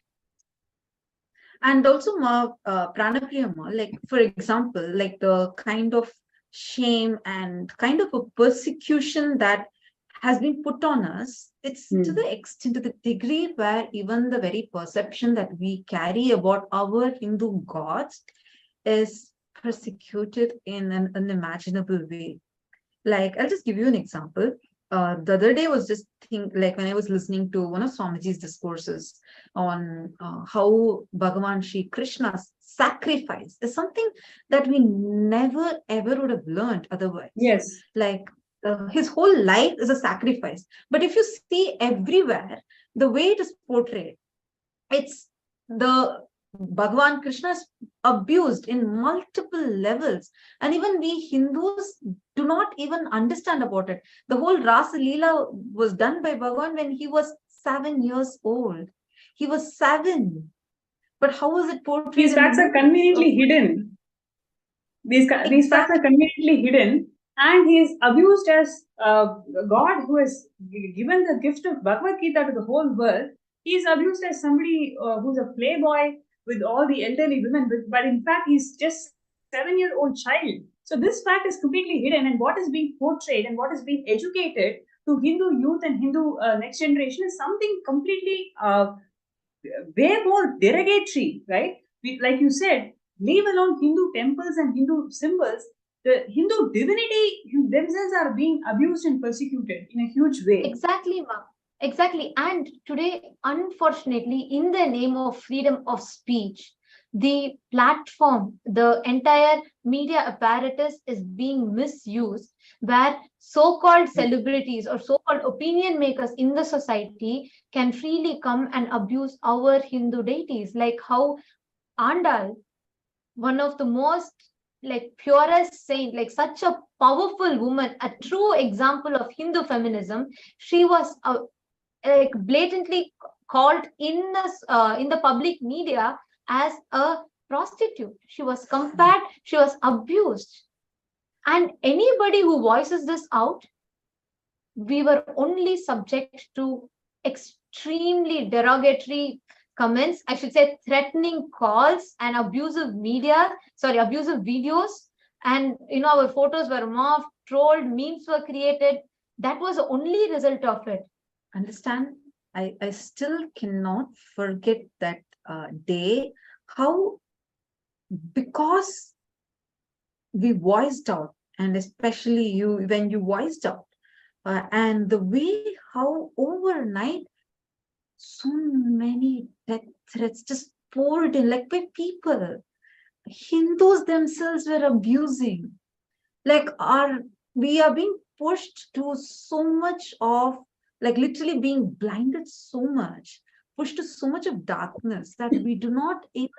And also, Pranapriya, like, for example, like the kind of shame and kind of a persecution that has been put on us, it's to the extent, to the degree where even the very perception that we carry about our Hindu gods is persecuted in an unimaginable way. Like, I'll just give you an example. The other day was just like when I was listening to one of Swamiji's discourses on how Bhagavan Shri Krishna's sacrifice is something that we never ever would have learned otherwise. Yes. Like his whole life is a sacrifice. But if you see everywhere, the way it is portrayed, it's the Bhagavan Krishna is abused in multiple levels. And even we Hindus do not even understand about it. The whole Rasa Leela was done by Bhagavan when he was 7 years old. He was 7. But how was it portrayed? These facts are conveniently hidden. These facts are conveniently hidden. And he is abused as God who has given the gift of Bhagavad Gita to the whole world. He is abused as somebody who's a playboy with all the elderly women, but in fact, he's just 7-year-old child. So this fact is completely hidden, and what is being portrayed and what is being educated to Hindu youth and Hindu next generation is something completely way more derogatory, right? Like you said, leave alone Hindu temples and Hindu symbols. The Hindu divinity themselves are being abused and persecuted in a huge way. Exactly, Ma. Exactly. And today, unfortunately, in the name of freedom of speech, the platform, the entire media apparatus is being misused, where so-called celebrities or so-called opinion makers in the society can freely come and abuse our Hindu deities, like how Andal, one of the most like purest saint, like such a powerful woman, a true example of Hindu feminism, she was like blatantly called in the public media as a prostitute. She was compared, she was abused. And anybody who voices this out, we were only subject to extremely derogatory comments, I should say threatening calls and abusive videos. And our photos were morphed, trolled, memes were created. That was the only result of it. Understand? I still cannot forget that day, how, because we voiced out, and especially you, when you voiced out, and the way how overnight so many death threats just poured in, like by people, Hindus themselves were abusing. Like we are being pushed to so much of, like literally being blinded so much, pushed to so much of darkness that we do not even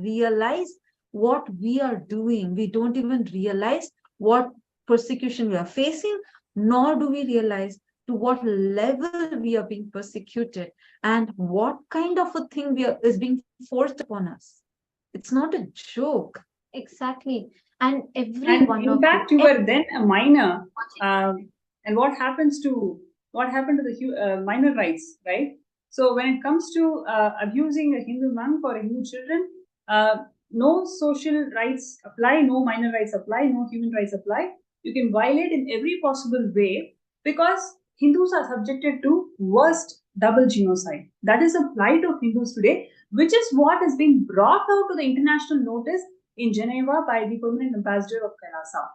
realize what we are doing. We don't even realize what persecution we are facing, nor do we realize to what level we are being persecuted and what kind of a thing is being forced upon us. It's not a joke. Exactly. And in fact, you were then a minor. And what happened to the minor rights, right? So when it comes to abusing a Hindu monk or a Hindu children, no social rights apply, no minor rights apply, no human rights apply. You can violate in every possible way because Hindus are subjected to worst double genocide. That is the plight of Hindus today, which is what is being brought out to the international notice in Geneva by the permanent ambassador of KAILASA.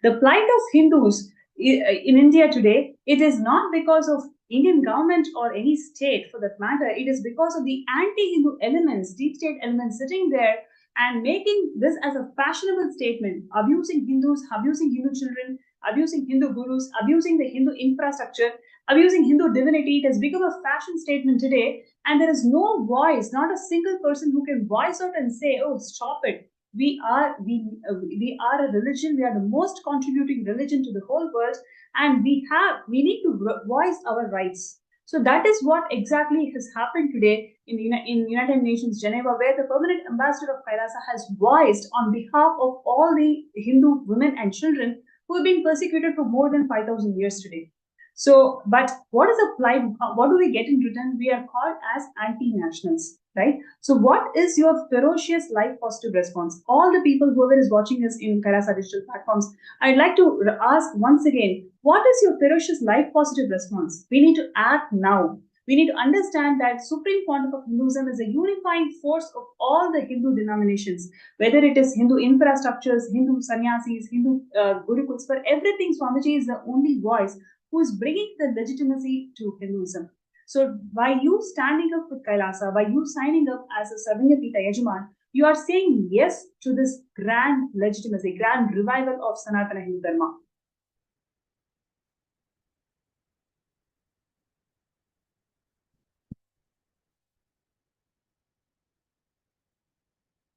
The plight of Hindus in India today, it is not because of Indian government or any state for that matter. It is because of the anti-Hindu elements, deep state elements sitting there and making this as a fashionable statement, abusing Hindus, abusing Hindu children, abusing Hindu gurus, abusing the Hindu infrastructure, abusing Hindu divinity. It has become a fashion statement today, and there is no voice, not a single person who can voice out and say, "Oh, stop it. We are a religion. We are the most contributing religion to the whole world, and we need to voice our rights." So that is what exactly has happened today in United Nations Geneva, where the permanent ambassador of KAILASA has voiced on behalf of all the Hindu women and children who have been persecuted for more than 5,000 years today. So, but what is applied? What do we get in return? We are called as anti-nationals. right? So what is your ferocious life positive response? All the people, whoever is watching us in Kailasa digital platforms, I'd like to ask once again, what is your ferocious life positive response? We need to act now. We need to understand that Supreme Pontiff of Hinduism is a unifying force of all the Hindu denominations, whether it is Hindu infrastructures, Hindu sannyasis, Hindu gurukuls, for everything, Swamiji is the only voice who is bringing the legitimacy to Hinduism. So by you standing up with Kailasa, by you signing up as a Sarvanyapita Yajaman, you are saying yes to this grand legitimacy, grand revival of Sanatana Hindu Dharma.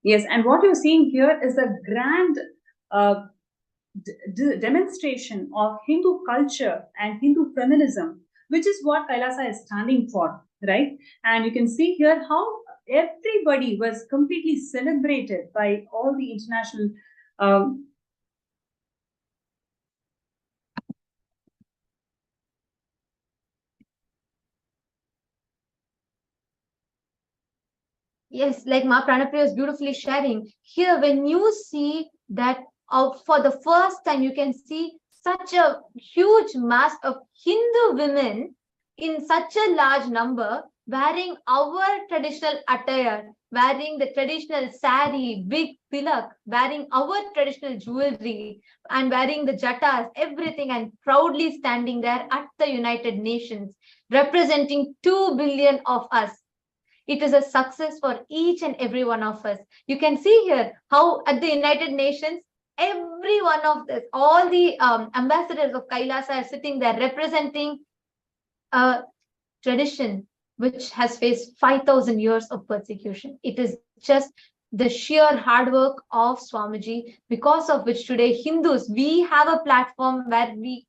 Yes, and what you're seeing here is a grand demonstration of Hindu culture and Hindu feminism, which is what Kailasa is standing for, right? And you can see here how everybody was completely celebrated by all the international Yes, like Ma Pranapriya is beautifully sharing. Here, when you see that for the first time, you can see such a huge mass of Hindu women in such a large number wearing our traditional attire, wearing the traditional sari, big tilak, wearing our traditional jewelry, and wearing the jatas, everything, and proudly standing there at the United Nations, representing 2 billion of us. It is a success for each and every one of us. You can see here how at the United Nations, every one of this, all the ambassadors of Kailasa are sitting there representing a tradition which has faced 5,000 years of persecution. It is just the sheer hard work of Swamiji, because of which today Hindus, we have a platform where we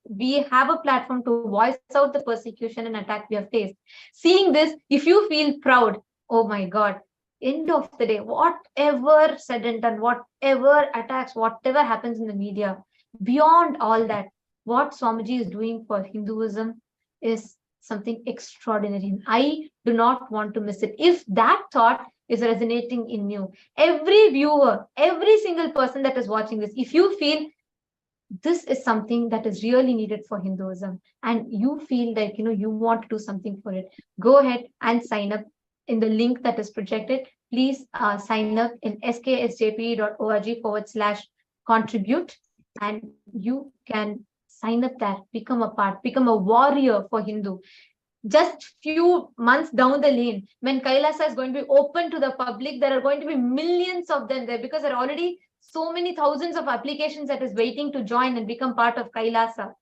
have a platform to voice out the persecution and attack we have faced. Seeing this, if you feel proud, oh my God, end of the day, whatever said and done, whatever attacks, whatever happens in the media, beyond all that, what Swamiji is doing for Hinduism is something extraordinary. I do not want to miss it. If that thought is resonating in you, every viewer, every single person that is watching this, if you feel this is something that is really needed for Hinduism and you feel that you want to do something for it, go ahead and sign up in the link that is projected. Please sign up in sksjpe.org/contribute, and you can sign up there, become a part, become a warrior for Hindu. Just few months down the lane, when Kailasa is going to be open to the public, there are going to be millions of them there, because there are already so many thousands of applications that is waiting to join and become part of Kailasa.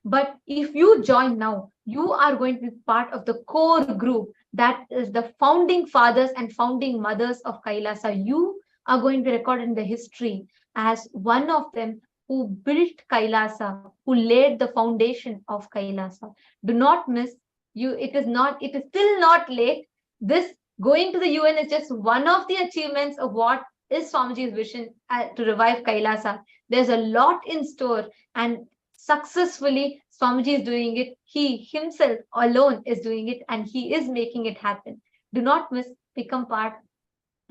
But if you join now, you are going to be part of the core group that is the founding fathers and founding mothers of Kailasa. You are going to be recorded in the history as one of them who built Kailasa, who laid the foundation of Kailasa. Do not miss. It is still not late. This going to the UN is just one of the achievements of what is Swamiji's vision to revive Kailasa. There's a lot in store, and successfully Swamiji is doing it. He himself alone is doing it, and he is making it happen. Do not miss. Become part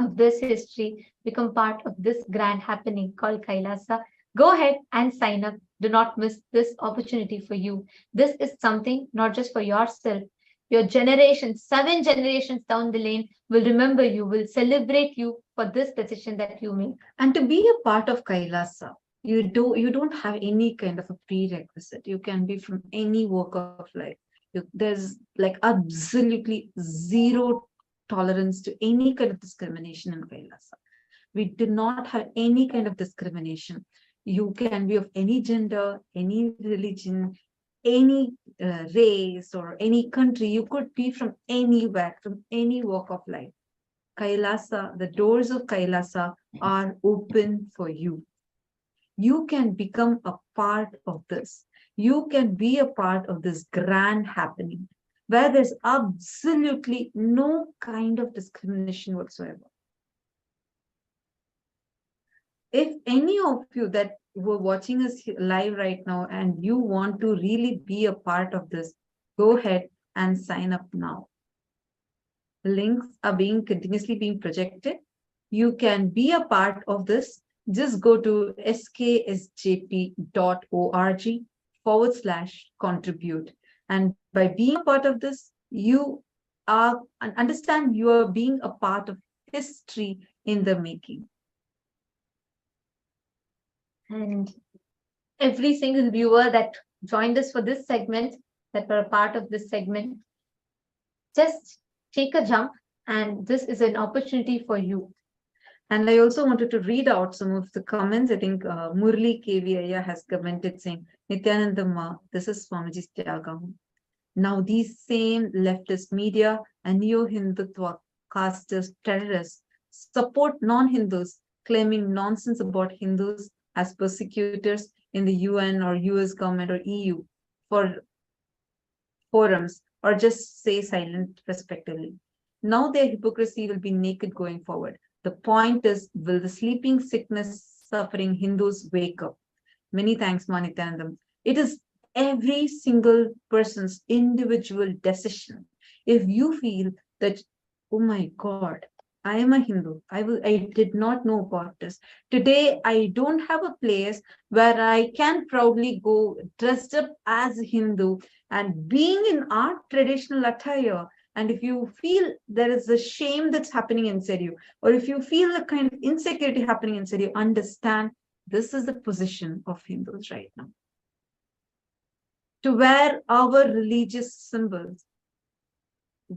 of this history. Become part of this grand happening called Kailasa. Go ahead and sign up. Do not miss this opportunity for you. This is something not just for yourself. Your generations, 7 generations down the lane will remember you, will celebrate you for this decision that you made. And to be a part of Kailasa, you don't have any kind of a prerequisite. You can be from any walk of life. There's like absolutely zero tolerance to any kind of discrimination in Kailasa. We do not have any kind of discrimination. You can be of any gender, any religion, any race, or any country. You could be from anywhere, from any walk of life. Kailasa, the doors of Kailasa are open for you. You can become a part of this. You can be a part of this grand happening where there's absolutely no kind of discrimination whatsoever. If any of you that were watching us live right now and you want to really be a part of this, go ahead and sign up now. links are continuously being projected. You can be a part of this. Just go to sksjp.org/contribute. And by being a part of this, you are understand you are being a part of history in the making. And every single viewer that joined us for this segment, that were a part of this segment, just take a jump, and this is an opportunity for you. And I also wanted to read out some of the comments. I think Murli KVIA has commented saying, Nityananda Ma, this is Swamiji's Tyagam. Now these same leftist media and neo-Hindutva casteist terrorists support non-Hindus, claiming nonsense about Hindus as persecutors in the UN or US government or EU for forums, or just stay silent respectively. Now their hypocrisy will be naked going forward. The point is, will the sleeping, sickness, suffering Hindus wake up? Many thanks, Nityanandam. It is every single person's individual decision. If you feel that, oh my God, I am a Hindu, I did not know about this. Today, I don't have a place where I can proudly go dressed up as a Hindu and being in our traditional attire. And if you feel there is a shame that's happening inside you, or if you feel a kind of insecurity happening inside you, understand this is the position of Hindus right now. To wear our religious symbols,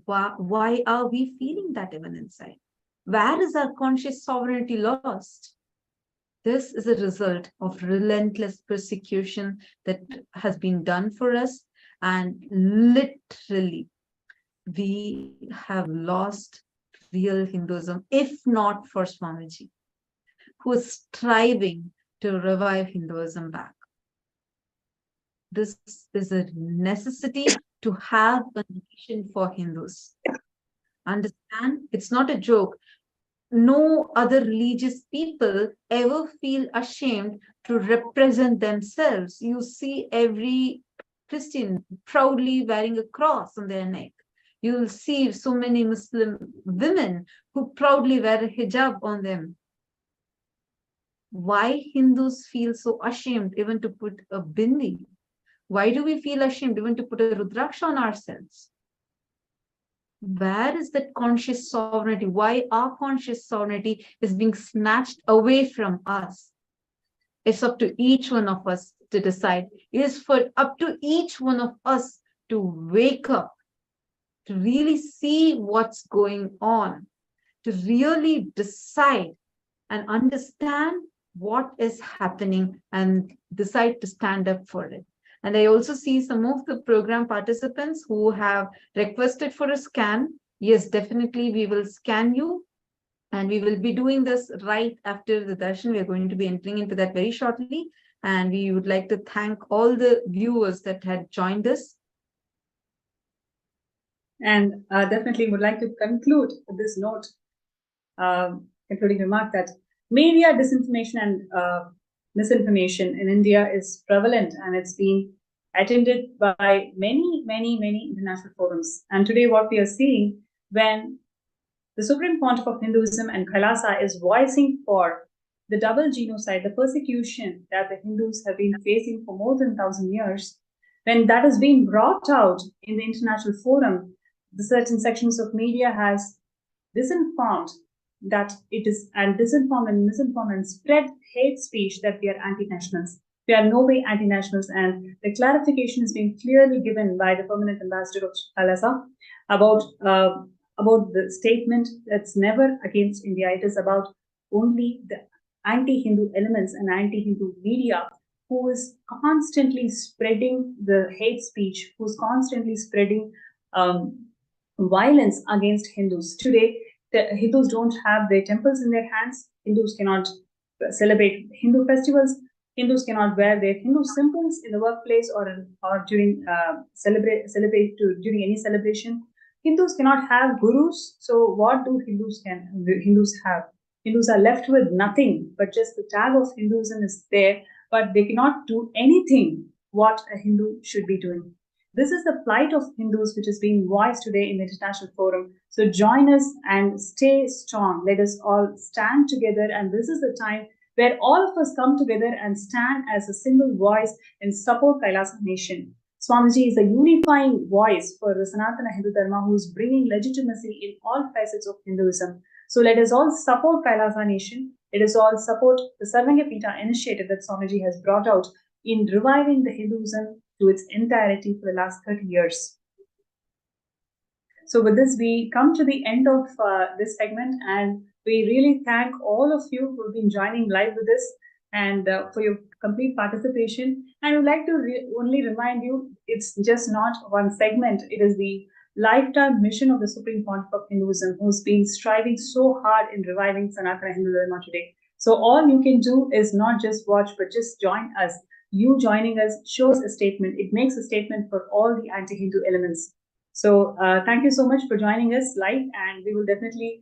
why are we feeling that even inside? Where is our conscious sovereignty lost? This is a result of relentless persecution that has been done for us, and literally, we have lost real Hinduism, if not for Swamiji, who is striving to revive Hinduism back. This is a necessity to have a nation for Hindus. Understand? It's not a joke. No other religious people ever feel ashamed to represent themselves. You see every Christian proudly wearing a cross on their neck. You'll see so many Muslim women who proudly wear a hijab on them. Why Hindus feel so ashamed even to put a bindi? Why do we feel ashamed even to put a rudraksha on ourselves? Where is that conscious sovereignty? Why our conscious sovereignty is being snatched away from us? It's up to each one of us to decide. It is up to each one of us to wake up, to really see what's going on, to really decide and understand what is happening and decide to stand up for it. And I also see some of the program participants who have requested for a scan. Yes, definitely we will scan you. And we will be doing this right after the darshan. We are going to be entering into that very shortly. And we would like to thank all the viewers that had joined us. And definitely would like to conclude this note, concluding remark that media disinformation and misinformation in India is prevalent, and it's been attended by many international forums. And today what we are seeing, when the Supreme Pontiff of Hinduism and KAILASA is voicing for the double genocide, the persecution that the Hindus have been facing for more than 1,000 years, when that is being brought out in the international forum, the certain sections of media has disinformed that it is, and disinformed and misinformed and spread hate speech that we are anti-nationals. We are no way anti-nationals, and the clarification is being clearly given by the permanent ambassador of KAILASA about the statement that's never against India. It is about only the anti-Hindu elements and anti-Hindu media who is constantly spreading the hate speech, who's constantly spreading violence against Hindus. Today, the Hindus don't have their temples in their hands. Hindus cannot celebrate Hindu festivals. Hindus cannot wear their Hindu symbols in the workplace or during during any celebration. Hindus cannot have gurus. So what do Hindus have? Hindus are left with nothing, but just the tag of Hinduism is there, but they cannot do anything what a Hindu should be doing. This is the plight of Hindus which is being voiced today in the International Forum. So join us and stay strong. Let us all stand together, and this is the time where all of us come together and stand as a single voice and support Kailasa Nation. Swamiji is a unifying voice for the Sanatana Hindu Dharma who is bringing legitimacy in all facets of Hinduism. So let us all support Kailasa Nation. Let us all support the Sarvangapita initiative that Swamiji has brought out in reviving the Hinduism to its entirety for the last 30 years. So with this, we come to the end of this segment, and we really thank all of you who have been joining live with us and for your complete participation. And I would like to only remind you, it's just not one segment. It is the lifetime mission of the Supreme Pontiff of Hinduism, who's been striving so hard in reviving Sanatana Hindu Dharma today. So all you can do is not just watch, but just join us. You joining us shows a statement. It makes a statement for all the anti-Hindu elements. So thank you so much for joining us live, and we will definitely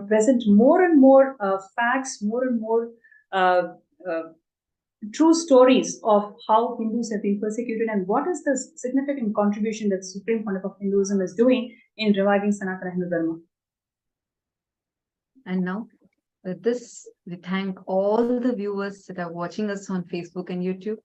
present more and more facts, more and more true stories of how Hindus have been persecuted and what is the significant contribution that Supreme Pontiff of Hinduism is doing in reviving Sanatana Hindu Dharma. And now, with this, we thank all the viewers that are watching us on Facebook and YouTube.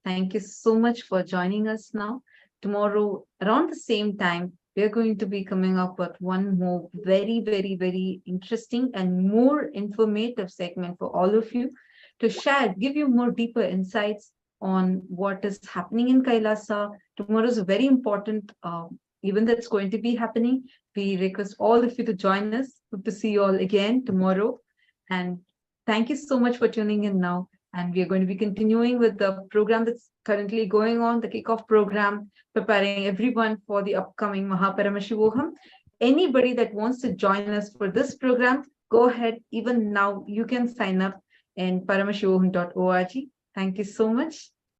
Thank you so much for joining us now. Tomorrow, around the same time, we're going to be coming up with one more very, very, very interesting and more informative segment for all of you to share, give you more deeper insights on what is happening in Kailasa. Tomorrow is a very important event that's going to be happening. We request all of you to join us. Hope to see you all again tomorrow. And thank you so much for tuning in now. And we are going to be continuing with the program that's currently going on, the kickoff program, preparing everyone for the upcoming Mahaparamashivoham. Anybody that wants to join us for this program, go ahead. Even now, you can sign up in paramashivoham.org. Thank you so much.